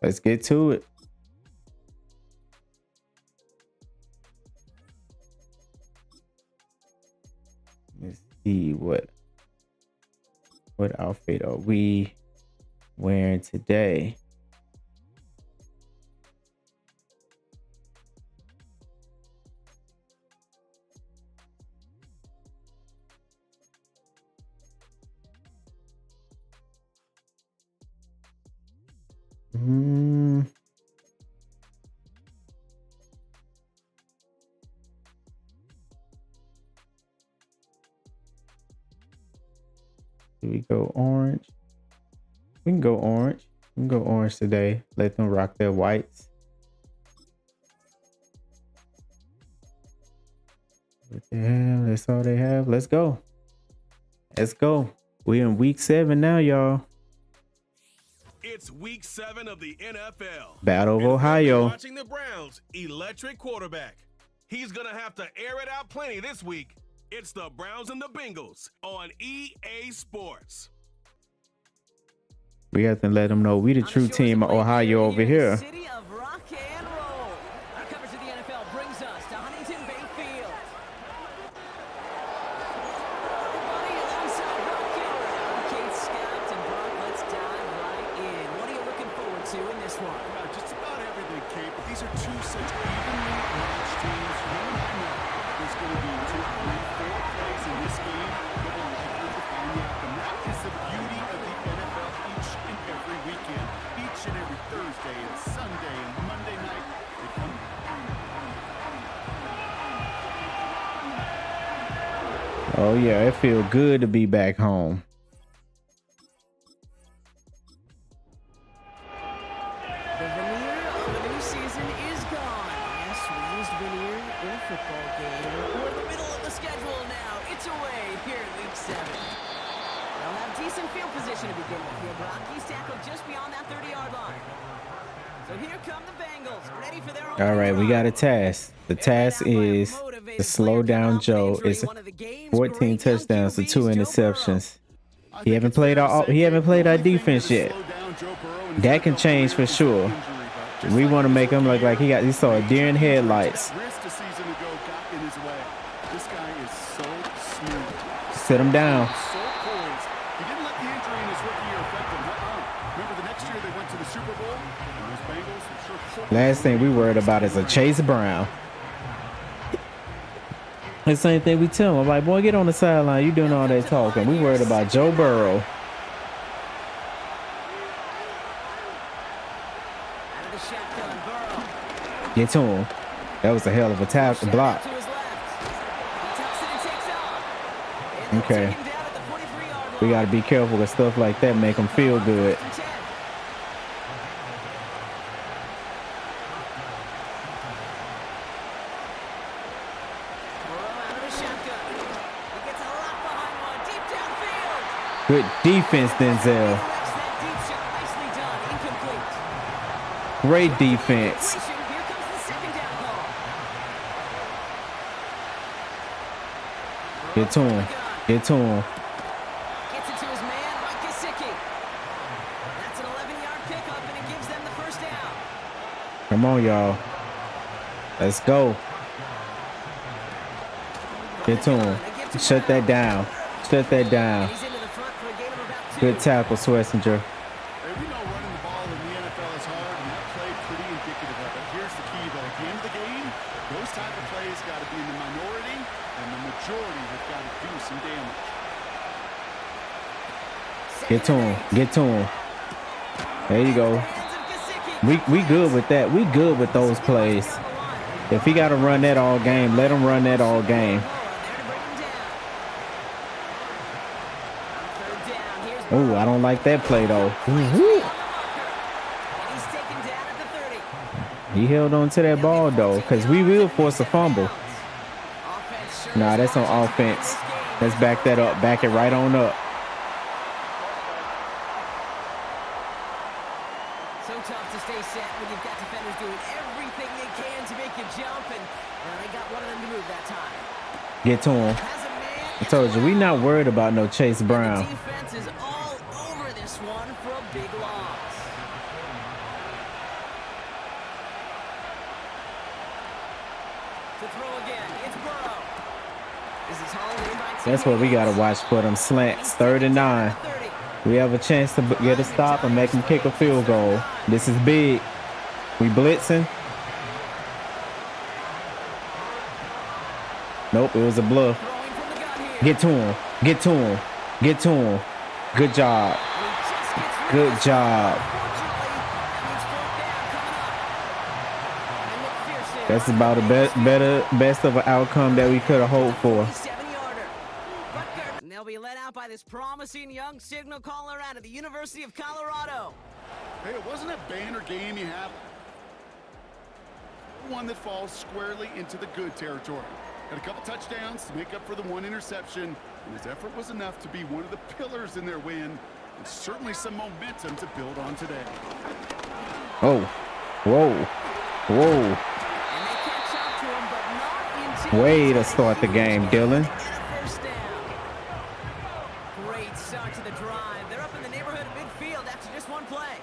Let's get to it. Let's see what outfit are we wearing today. Do we go orange? We can go orange. We can go orange today. Let them rock their whites. What they have, that's all they have. Let's go. Let's go. We're in week 7 now, y'all. It's week 7 of the NFL. Battle of Ohio. Watching the Browns' electric quarterback. He's going to have to air it out plenty this week. It's the Browns and the Bengals on EA Sports. We have to let them know we the true team of Ohio over here. City of rock and roll. Our coverage of the NFL brings us to Huntington Bay Field. Everybody alongside Rocket, Kate Scott, and Brock, let's dive right in. What are you looking forward to in this one? Just about everything, Kate, but these are two such evenly matched teams. There's going to be 2, 3, 4 plays in this game that will likely define the outcome. That is the beauty of the NFL each and every weekend. Each and every Thursday and Sunday and Monday night, they come. Oh yeah, it feels good to be back home. The veneer of the new season is gone. Yes, we used veneer in a football game. We're in the middle of the schedule now. It's away here in week 7. They'll have decent field position to begin with here. Rockies tackled just beyond that 30-yard line. So here come the Bengals, ready for their own. All right, we got a task. The task is to slow down Joe. It's 14 touchdowns to 2 interceptions. He haven't played our defense yet. That can change for sure. We want to make him look like he saw a deer in headlights. Sit him down. He didn't let the injury in his rookie year affect him. Remember the next year they went to the Super Bowl? And those Bengals, I'm sure. Last thing we worried about is a Chase Brown. The same thing we tell him. I'm like, boy, get on the sideline. You doing all that talking. We worried about Joe Burrow. Out of the shotgun, Burrow. Get to him. That was a hell of a tackle block. To his left. He tucks it and takes off. And they'll Okay. take him down at the 43-yard line. We got to be careful with stuff like that. Make them feel good. First and 10. Burrow out of the shotgun. He gets a lot behind one. Deep downfield. Good defense, Denzel. Elects that deep shot. Nicely done. Incomplete. Great defense. Here comes the second down call. Get to him. Get to him. Gets it to his man, Mike Gesicki. That's an 11-yard pickup, and it gives them the first down. Come on, y'all. Let's go. Get to him. Shut that down. Shut that down. He's into the front for a gain of about 2. Good tackle, Schlesinger. Hey, we know running the ball in the NFL is hard, and that play pretty indicative of it. Here's the key, though. At the end of the game, those type of plays got to be in the minority, and the majority have got to do some damage. Get to him. Get to him. There you go. We good with that. We good with those plays. If he got to run that all game, let him run that all game. Oh, I don't like that play though. He held on to that ball though, because we will force a fumble. Nah, that's on offense. Let's back that up. Back it right on up. So tough to stay set when you've got defenders doing everything they can to make you jump, and they got one of them to move that time. Get to him. Has a man. I told you, we not worried about no Chase The Brown. defense is all over this one for a big loss. To throw again, it's Burrow. This is Holloway by That's what we got to watch for them slants. 3rd and 9. We have a chance to get a stop and make them kick a field goal. This is big. We blitzing. Nope, it was a bluff. Get to him. Get to him. Get to him. Good job. Good job. That's about the best of an outcome that we could have hoped for. And they'll be let out by this promising young signal caller out of the University of Colorado. Hey, it wasn't a banner game you have. One that falls squarely into the good territory. Had a couple touchdowns to make up for the one interception, and his effort was enough to be one of the pillars in their win, and certainly some momentum to build on today. Oh, whoa, whoa. And they catch up to him, but not until Way to start the game, Dylan. and a first down. Great start to the drive. They're up in the neighborhood of midfield after just one play.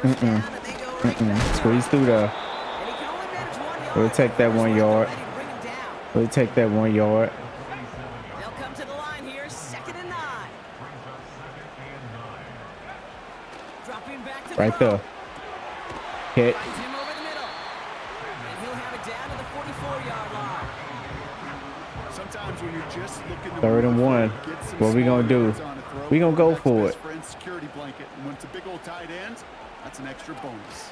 First down, and they go right back. Squeeze through there. And he can only manage 1 yard. We'll take that 1 yard. Ready to bring him down. We'll take that 1 yard. They'll come to the line here, 2nd and 9. Dropping back to Right Burrow. there. Hit. Finds him over the middle. And he'll have it down to the 44-yard line. Sometimes when you're just looking to 3rd and move 1. forward, get some What we gonna small do? yards on a throw, We gonna go that's for best it. friend's security blanket, and when it's a big old tight end, that's an extra bonus.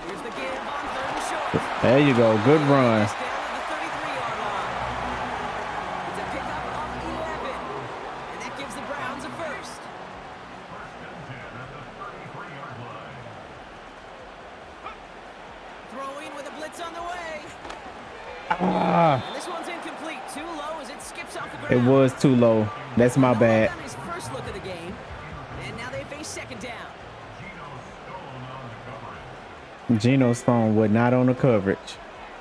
Here's the give on 3rd and short. There you go. Good run. It's down to the 33-yard line. It's a pickup of 11. And that gives the Browns a first. Throwing with a blitz on the way. Ah, And this one's incomplete. Too low as it skips off the it ground. was too low. That's my No bad. look on his first look of the game. And now they face 2nd down. Geno Stone would not on the coverage.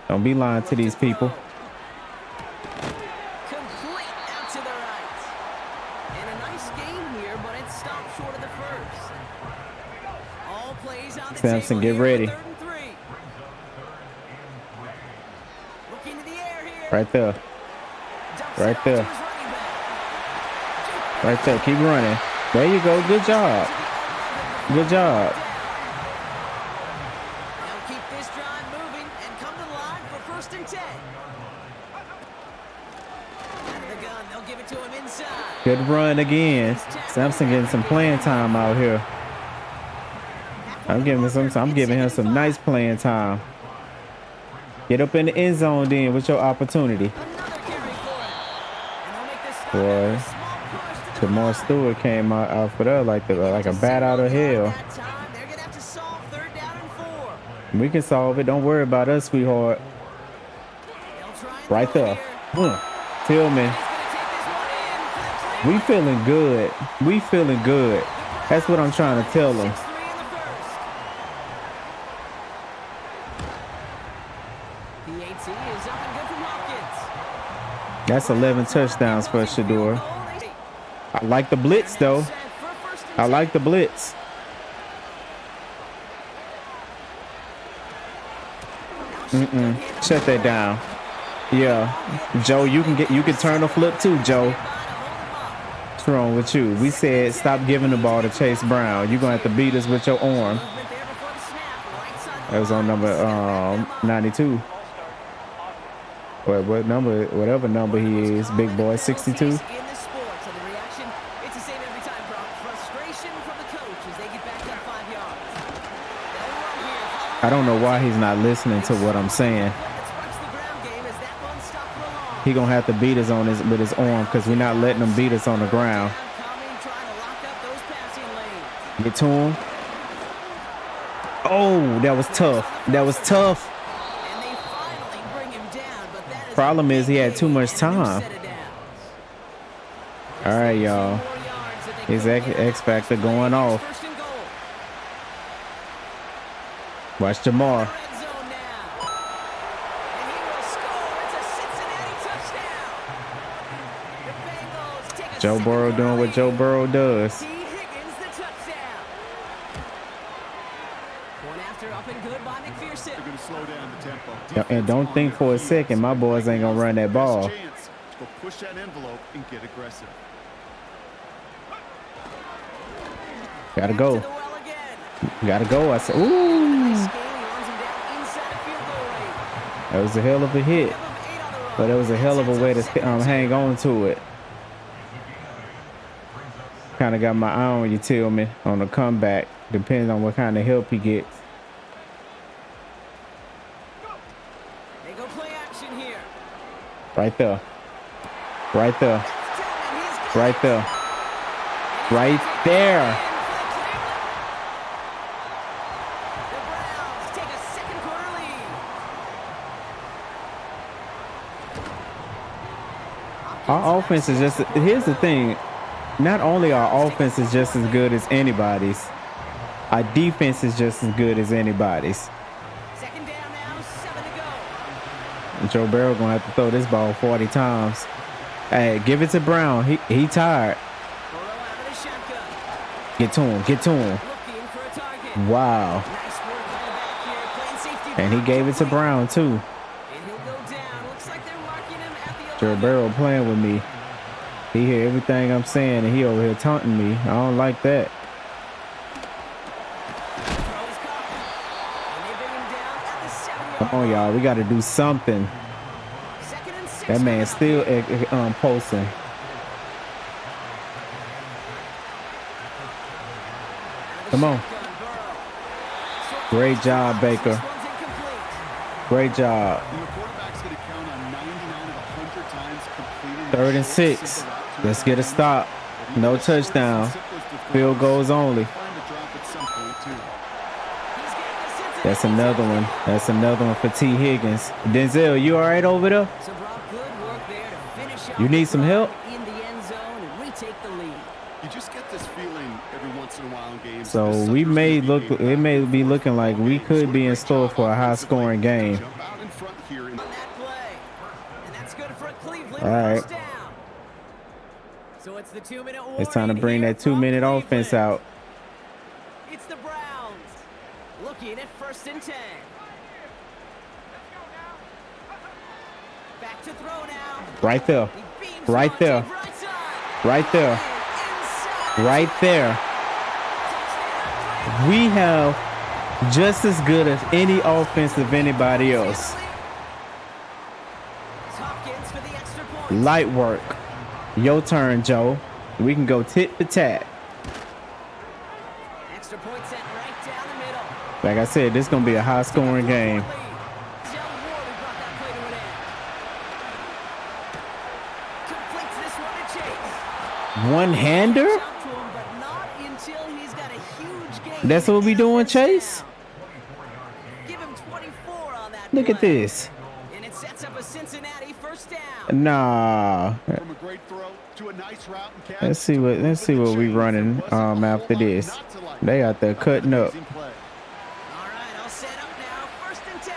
Don't be lying to these people. Complete out to the right. And a nice game here, but it stopped short of the first. All plays on the Samson, table get here ready. for 3rd and 3. Looking to the air here. Right there. Dumps right it off there. to his running back. Right there. Keep running. There you go. Good job. Good job. They'll keep this drive moving and come to the line for 1st and 10. Out of the gun, they'll give it to him inside. Good run again. Samson getting some playing time out here. I'm giving him some nice playing time. Get up in the end zone then with your opportunity. Another carry for him. And they'll make this stop Boy, after a small push to the Jamar Stewart came out for that like a bat out of hell. That time, they're gonna have to solve 3rd down and 4. We can solve it. Don't worry about us, sweetheart. They'll try and Right throw there. here. Tillman. He's gonna take this one in for the We feeling good. We feeling good. That's what I'm trying to tell them. 6-3 in the first. The AT is up and good from Hopkins. That's 11 touchdowns for Shador. I like the blitz though. I like the blitz. Shut that down. Yeah, Joe, you can turn the flip too, Joe. What's wrong with you? We said stop giving the ball to Chase Brown. You're gonna have to beat us with your arm. That was on number 92. What number? Whatever number he is, big boy, 62. I don't know why he's not listening to what I'm saying. He gonna have to beat us on with his arm because we're not letting him beat us on the ground. Get to him. Oh, that was tough. That was tough. Problem is he had too much time. All right, y'all. His X Factor going off. Watch Jamar. Joe Burrow doing what Joe Burrow does. And don't think for a second my boys ain't gonna run that ball. Push that envelope and get aggressive. Gotta go. Gotta go. I said, ooh. That was a hell of a hit. But it was a hell of a way to hang on to it. Kind of got my eye on you, Tillman, on the comeback. Depends on what kind of help he gets. They go play action here. Right there. Right there. Right there. Right there. The Browns take a second quarter lead. Our offense is just, here's the thing. Not only our offense is just as good as anybody's, our defense is just as good as anybody's. Second down now, 7 to go. And Joe Burrow gonna have to throw this ball 40 times. Hey, give it to Brown. He tired. Burrow out of the shotgun. Get to him. Get to him. Looking for a target. Wow. Nice work on the back here, playing safety. And he gave it to Brown too. And he'll go down. Looks like they're marking him at the 11. Joe Burrow playing with me. He hear everything I'm saying and he over here taunting me. I don't like that. Throw is caught. And they bring him down at the 7-yard Come on, y'all. We got to do something. Second and 6. That man's still posting. Come on. Great job, Baker. Great job. And the quarterback's going to count on 99 of 100 times completing. 3rd and 6. Let's get a stop. No touchdown. Field goals only. That's another one. That's another one for T. Higgins. Denzel, you all right over there? So Brock, good work there to finish off You need some help? in the end zone and retake the lead. You just get this feeling every once in a while in games. So we may look. It may be looking like we could be in store for a high-scoring game. Jump out in front here and On that play. And that's good for Cleveland. All right. First down. So it's the 2-minute warning. It's time to bring here that from 2-minute Cleveland. offense out. It's the Browns. Looking at 1st and 10. Back to throw now. Right there. He beams Right on there. to right side. Right there. Inside. Right there. We have just as good as any offense of anybody else. Hopkins for the extra point. Light work. Your turn, Joe. We can go tit for tat. Extra point sent right down the middle. Like I said, this is going to be a high-scoring game. Zell Ward who brought that play to an end. Completes this one to Chase. One-hander? Out to him, but not until he's got a huge gain. That's what we doing, Chase? Give him 24 on that Look at play. this. And it sets up a Cincinnati first down. Nah. from a great throw, to a nice route and catch. Let's see what we running after this. They out there cutting up. All right, all set up now. 1st and 10.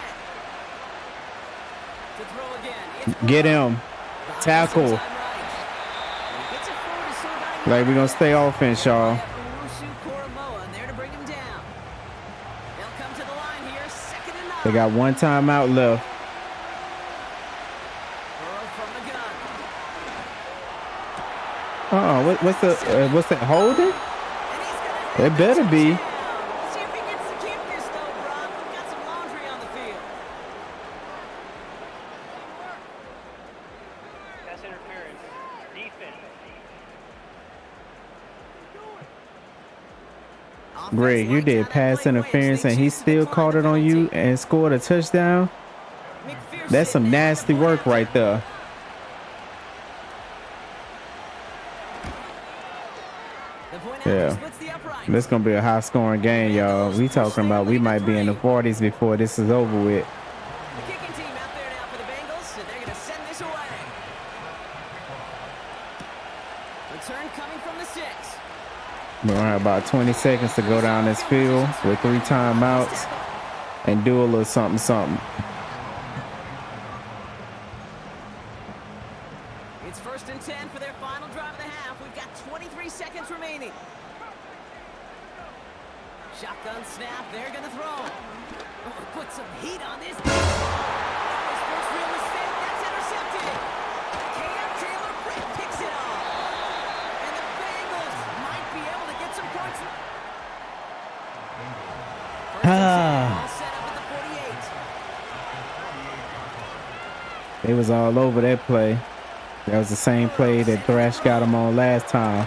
To throw again. It's Get him. Tackle. Like we're gonna stay offense, y'all. There to bring him down. They'll come to the line here. 2nd and 9. They got one timeout left. Burrow from the gun. What's that holding? And he's gonna It better be. down. See if he gets to keep this though, Brock. We've got some laundry on the field. Pass interference. Defense. Greg, you did pass interference and he still caught it on you and scored a touchdown. That's some nasty work right there. Yeah, this gonna be a high scoring game, y'all. We talking about we might be in the 40s before this is over with. The kicking team out there now for the Bengals, and they're going to send this away. Return coming from the 6. We're gonna have about 20 seconds to go down this field with 3 timeouts and do a little something. It's 1st and 10 for their final drive of the half. We've got 23 seconds remaining. Shotgun snap. They're going to throw. Oh, put some heat on this. That was first real mistake. That's intercepted. Cam Taylor picks it off. And the Bengals might be able to get some points. First and 10, all set up at the 48. It was all over that play. That was the same play that Thrash got him on last time.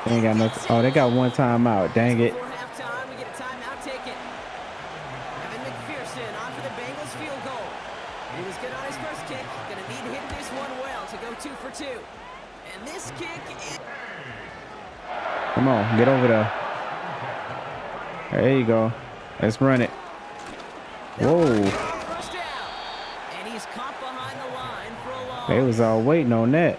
They ain't got nothing. Oh, they got one timeout. Dang it. Before halftime, we get a timeout taken. Evan McPherson on for the Bengals field goal. He was good on his first kick. Gonna need to hit this one well to go 2 for 2. And this kick is... Come on, get over there. There you go. Let's run it. Whoa. First down. And he's caught behind the line for a loss. They was all waiting on that.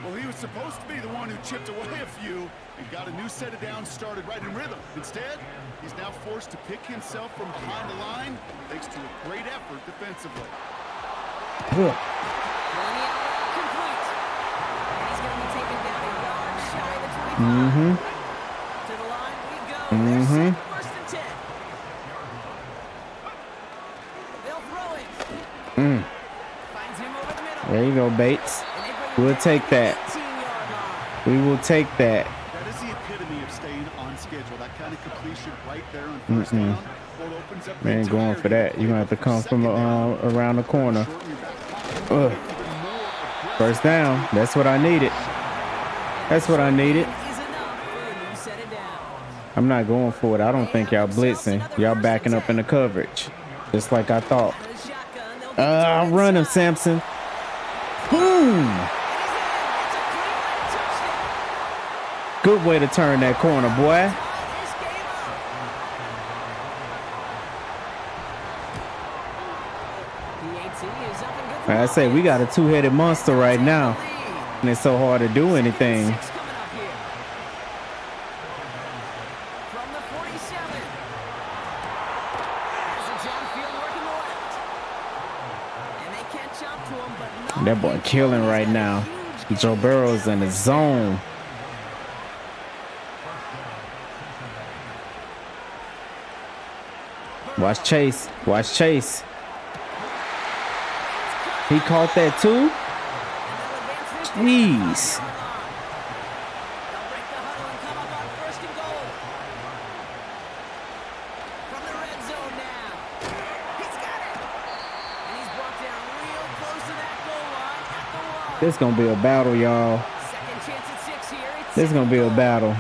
Well, he was supposed to be the one who chipped away a few and got a new set of downs started right in rhythm. Instead, he's now forced to pick himself from behind the line thanks to a great effort defensively. Complete. And he's going to be taken down a yard shy of the 25. To the line we go. They're set. 1st and 10. They'll throw it. Finds him over the middle. There you go, Bates. We'll take that. 18-yard line. We will take that. That is the epitome of staying on schedule. That kind of completion right there on first down. Well, opens up the Man, going for that. You're going to have to come from around the corner. First down. That's what I needed. That's what I needed. Is enough for a new set of downs. I'm not going for it. I don't think y'all blitzing. Y'all backing up in the coverage. Just like I thought. The shotgun, they'll get I'll to run him, inside. Samson. Boom. It's a Cleveland touchdown. Good way to turn that corner, boy. Tie this game up. PAT is up and good for Like I say, we got a two-headed monster right now. And it's so hard to do anything. 6 coming up here. From the 47. As a John Field working the left. And they can't jump to him, but not That boy killing right now. Joe Burrow's in the zone. Watch Chase. Watch Chase. He caught that too? Jeez. They'll break the huddle and come up on 1st and goal. From the red zone now. He's got it. And he's brought down real close to that goal line at the wall. This gonna be a battle, y'all. Second chance at 6 here. It's This gonna be a battle.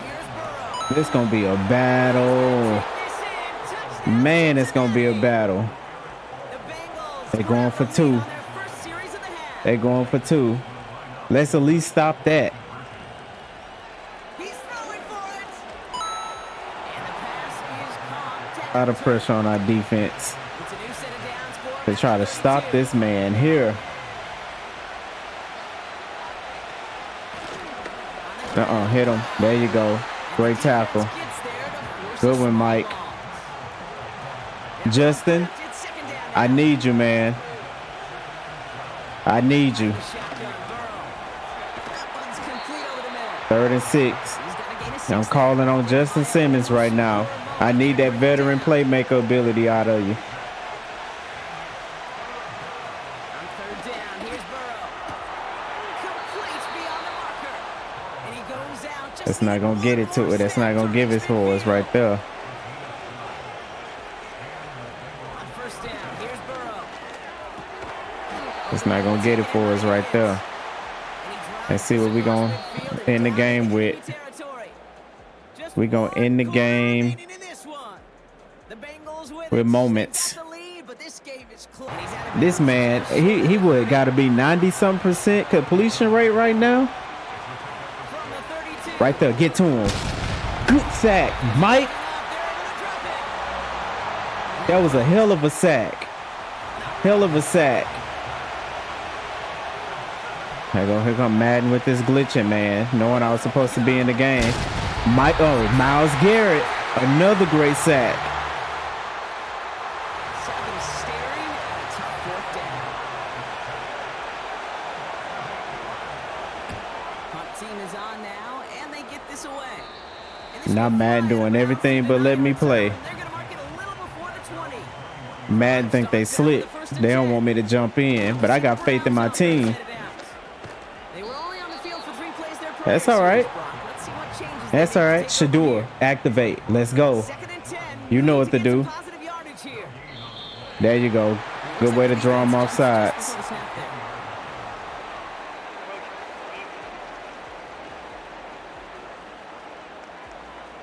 Here's Burrow. This gonna be a battle. This in. Touchdown. Man, it's gonna be a battle. The Bengals They going for grab the lead 2. on their first series of the half. They're going for 2. Let's at least stop that. He's throwing for it. And the pass is caught. A lot of pressure on our defense. It's a new set of downs for to try to stop this man here. Hit him. There you go. Great tackle. Good one, Mike. Justin, I need you, man. I need you. 3rd and 6. I'm calling on Justin Simmons right now. I need that veteran playmaker ability out of you. That's not going to get it to it. That's not going to give it for us right there. It's not going to get it for us right there. Let's see what we're going to end the game with. We're going to end the game with moments. This man, he would got to be 90-something% completion rate right now. Right there, get to him. Good sack, Mike. That was a hell of a sack. Hell of a sack. Here come Madden with this glitching, man. Knowing I was supposed to be in the game. Myles Garrett, another great sack. Now Madden doing everything but let me play. Madden think they slick. They don't want me to jump in, but I got faith in my team. That's all right. That's all right. Shador, activate. Let's go. You know what to do. There you go. Good way to draw them off sides.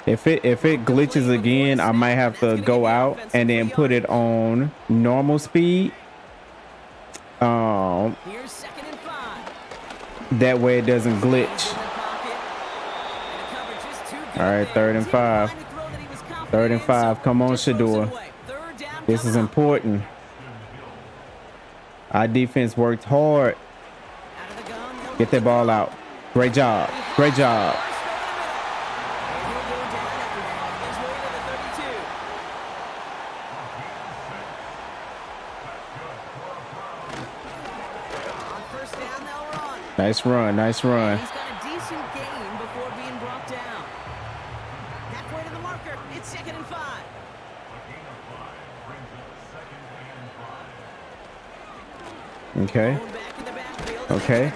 If it glitches again, I might have to go out and then put it on normal speed. That way it doesn't glitch. All right, 3rd and 5. 3rd and 5. Come on, Shador. This is important. Our defense worked hard. Get that ball out. Great job. Great job. Nice run, nice run. He's got a decent gain before being brought down. Halfway to the marker. It's 2nd and 5. Okay. Okay.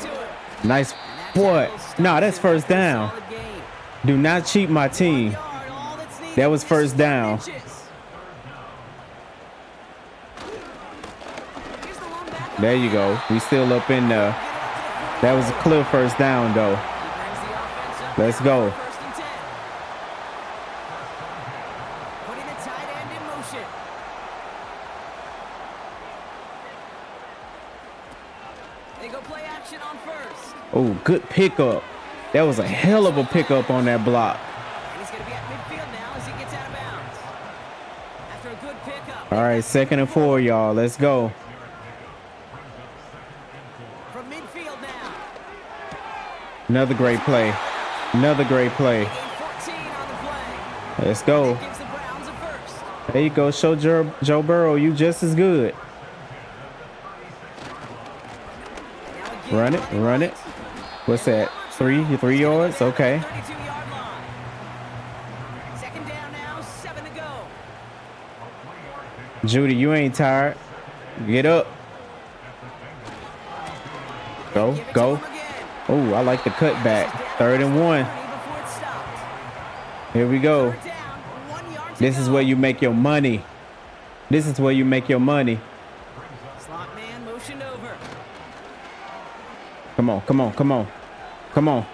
Nice. Boy. No, that's 1st down. Do not cheat my team. That was 1st down. There you go. We still up in there. That was a clear 1st down, though. Let's go. Putting the tight end in motion. They go play action on 1st. Oh, good pickup. That was a hell of a pickup on that block. And he's going to be at midfield now as he gets out of bounds. After a good pickup. All right, 2nd and 4, y'all. Let's go. From midfield now. Another great play. Another great play. Let's go. There you go. Show Joe Burrow you just as good. Run it. Run it. What's that? 3 yards? Okay. 32-yard line. 2nd down now, 7 to go. Judy, you ain't tired. Get up. Go, go. Oh, I like the cutback. 3rd and 1. Here we go. This is where you make your money. This is where you make your money. Slot man motioned over. Come on, come on, come on. Come on.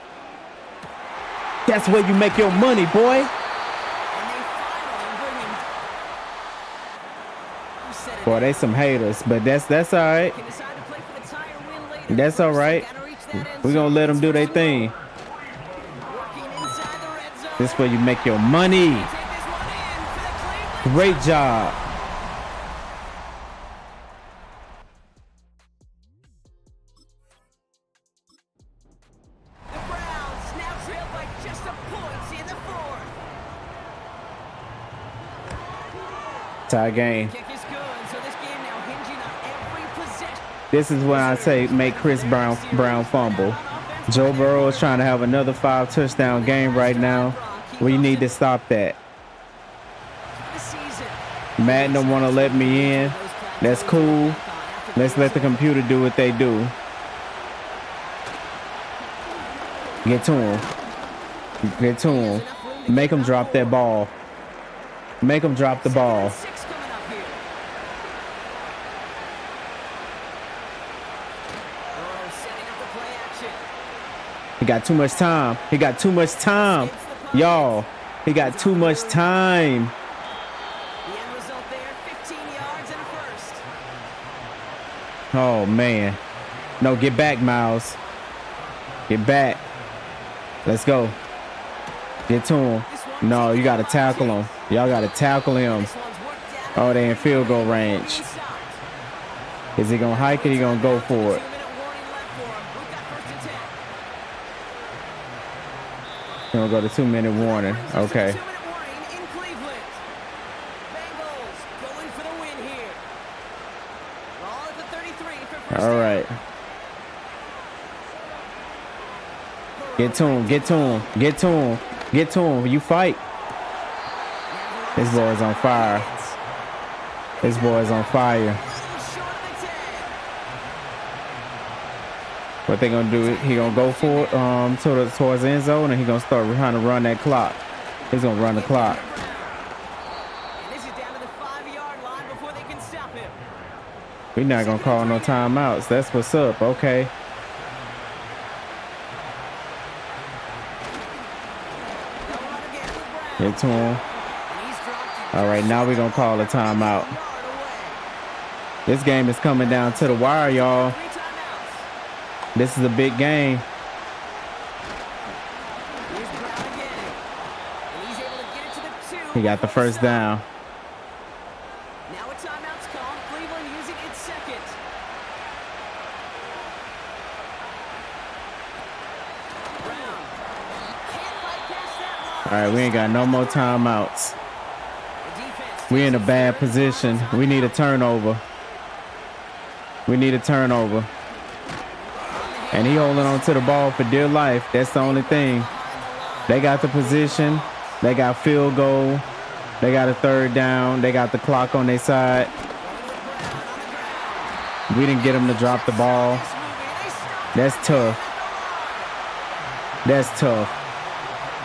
That's where you make your money, boy. Boy, they some haters, but that's all right. That's all right. We're going to let them do their thing. This way you make your money. Great job. Tie game. Kick is good, so this game now hinging on every possession. This is when I say make Chris Brown fumble. Joe Burrow is trying to have another 5 touchdown game right now. We need to stop that. Madden don't want to let me in. That's cool. Let's let the computer do what they do. Get to him. Get to him. Make him drop that ball. Make him drop the ball. He got too much time. He got too much time. Y'all, he got too much time. The end result there, 15 yards and a first. Oh, man. No, get back, Miles. Get back. Let's go. Get to him. No, you got to tackle him. Y'all got to tackle him. Oh, they in field goal range. Is he going to hike it? He going to go for it. He's going to go to 2-minute warning. Okay. All right. Get to him. Get to him. Get to him. Get to him. You fight. This boy's on fire. This boy's on fire. What they gonna do? He gonna go for it towards the end zone, and he gonna start trying to run that clock. He's gonna run the clock. This is down to the 5-yard line before they can stop him. We're not gonna call no timeouts. That's what's up. Okay. Get to him. All right, now we're gonna call a timeout. This game is coming down to the wire, y'all. This is a big game. He got the first down. Now a timeout's called. Cleveland using its second. Brown can't fight past that line. All right, we ain't got no more timeouts. We in a bad position. We need a turnover. We need a turnover. And he holding on to the ball for dear life. That's the only thing. They got the position. They got field goal. They got a third down. They got the clock on their side. We didn't get them to drop the ball. That's tough. That's tough.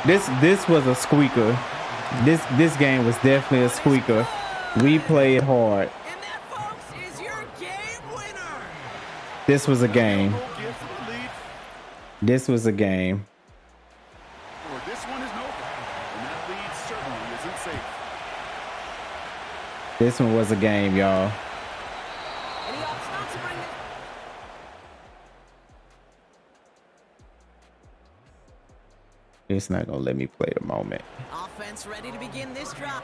This was a squeaker. This game was definitely a squeaker. We played hard. And that, folks, is your game winner. This was a game. This was a game. This one is over, and that lead certainly isn't safe. This one was a game, y'all. And he opts not to bring it. It's not gonna let me play the moment. Offense ready to begin this drop.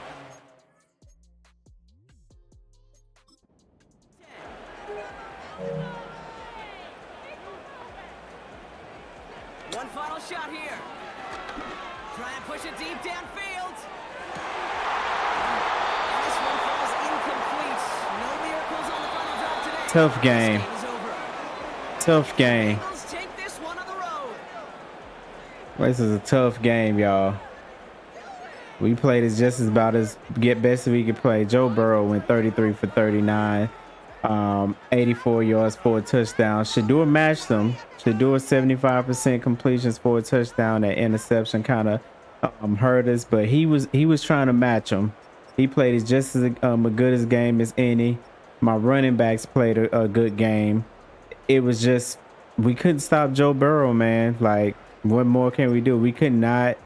One final shot here. Try and push it deep downfield. And this one falls incomplete. No miracles on the final drive today. Tough game. This game is over. Tough game. Bengals take this one on the road. This is a tough game, y'all. We played it just as about as best we could play. Joe Burrow went 33 for 39. 84 yards for a touchdown. Shador matched them. Shador 75% completions for a touchdown. That interception kind of hurt us, but he was trying to match him. He played it just as a good as game as any. My running backs played a good game. It was just we couldn't stop Joe Burrow, man. Like, what more can we do? We could not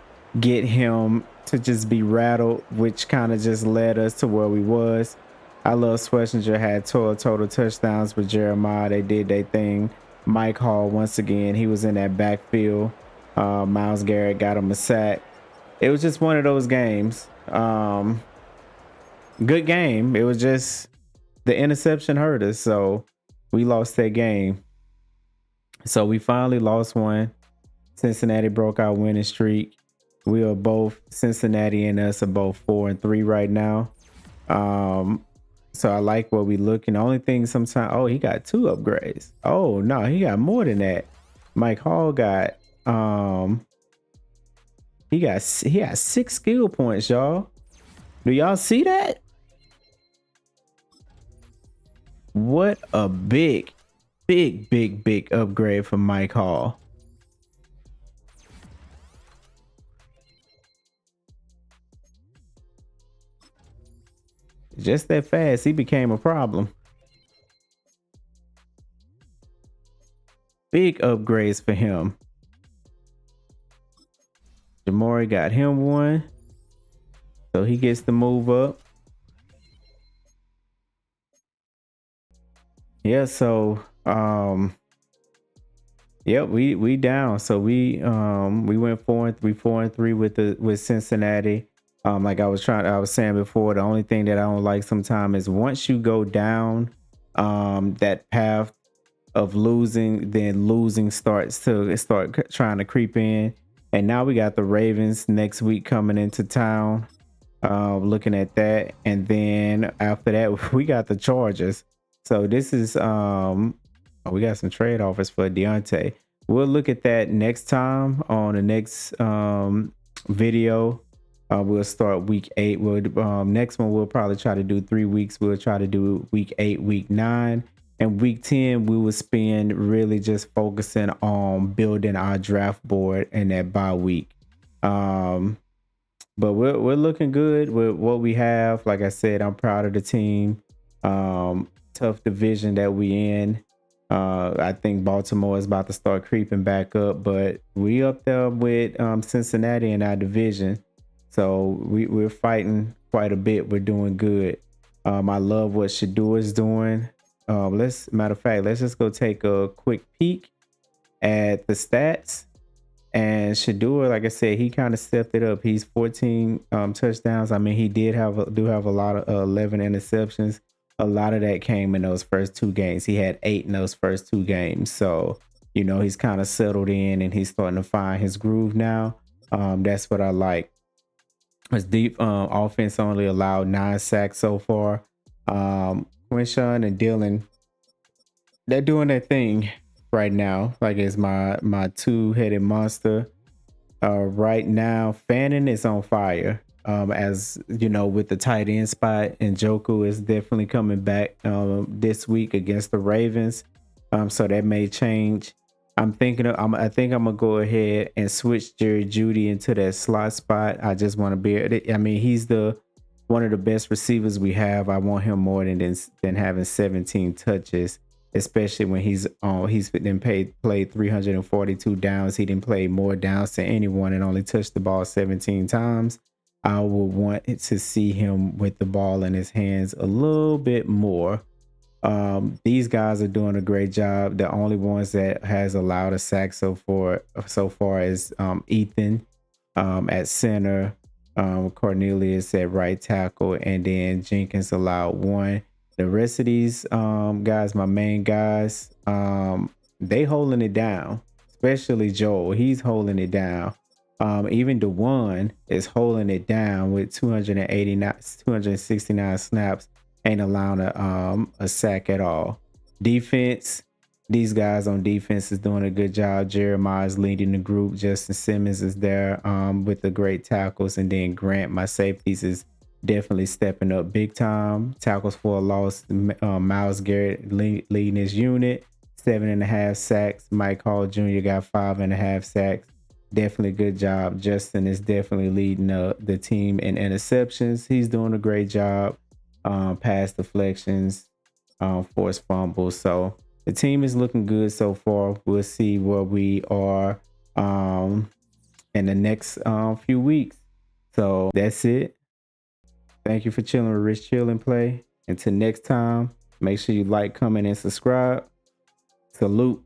get him to just be rattled, which kind of just led us to where we was. I love Schlesinger had 12 total touchdowns with Jeremiah. They did their thing. Mike Hall, once again, he was in that backfield. Myles Garrett got him a sack. It was just one of those games. Good game. It was just the interception hurt us, so we lost that game. So we finally lost one. Cincinnati broke our winning streak. We are both, Cincinnati and us are both 4-3 right now. So I like what we looking. The only thing sometimes, oh, he got 2 upgrades. Oh no, he got more than that. Mike Hall got he got 6 skill points, y'all. Do y'all see that? What a big upgrade from Mike Hall. Just that fast, he became a problem. Big upgrades for him. Jamori got him one, so he gets to move up. Yeah, so yep, we down. So we went 4-3 with Cincinnati. Like I was saying before, the only thing that I don't like sometimes is once you go down that path of losing, then losing starts to trying to creep in. And now we got the Ravens next week coming into town. Looking at that, and then after that we got the Chargers. So this is we got some trade offers for Deontay. We'll look at that next time on the next video. We'll start week 8. Next one we'll probably try to do 3 weeks. We'll try to do week 8, week 9, and week 10 we will spend really just focusing on building our draft board in that bye week. But we're looking good with what we have. Like I said, I'm proud of the team. Tough division that we in. I think Baltimore is about to start creeping back up, but we up there with Cincinnati in our division. So we're fighting quite a bit. We're doing good. I love what Shador is doing. Matter of fact, let's just go take a quick peek at the stats. And Shador, like I said, he kind of stepped it up. He's 14 touchdowns. I mean, he do have a lot of 11 interceptions. A lot of that came in those first 2 games. He had 8 in those first 2 games. So, he's kind of settled in and he's starting to find his groove now. That's what I like. His deep offense only allowed 9 sacks so far. Quinshawn and Dylan, they're doing their thing right now. Like it's my 2-headed monster. Right now, Fannin is on fire. As you know, with the tight end spot, and Njoku is definitely coming back this week against the Ravens. So that may change. I think I'm gonna go ahead and switch Jerry Jeudy into that slot spot. I just want to be. I mean, he's one of the best receivers we have. I want him more than having 17 touches, especially when he's been played 342 downs. He didn't play more downs than anyone and only touched the ball 17 times. I would want to see him with the ball in his hands a little bit more. These guys are doing a great job. The only ones that has allowed a sack so far is Ethan at center, Cornelius at right tackle, and then Jenkins allowed 1. The rest of these guys, my main guys, they holding it down, especially Joel. He's holding it down. Even DeJuan is holding it down with 269 snaps, ain't allowing a sack at all. Defense, these guys on defense is doing a good job. Jeremiah's leading the group. Justin Simmons is there with the great tackles, and then Grant, my safeties, is definitely stepping up big time. Tackles for a loss. Myles Garrett leading his unit, 7.5 sacks. Mike Hall Jr. got 5.5 sacks. Definitely good job. Justin is definitely leading the team in interceptions. He's doing a great job. Pass deflections, forced fumbles. So the team is looking good so far. We'll see where we are in the next few weeks. So that's it. Thank you for chilling with Rich Chill and Play. Until next time, make sure you like, comment, and subscribe. Salute.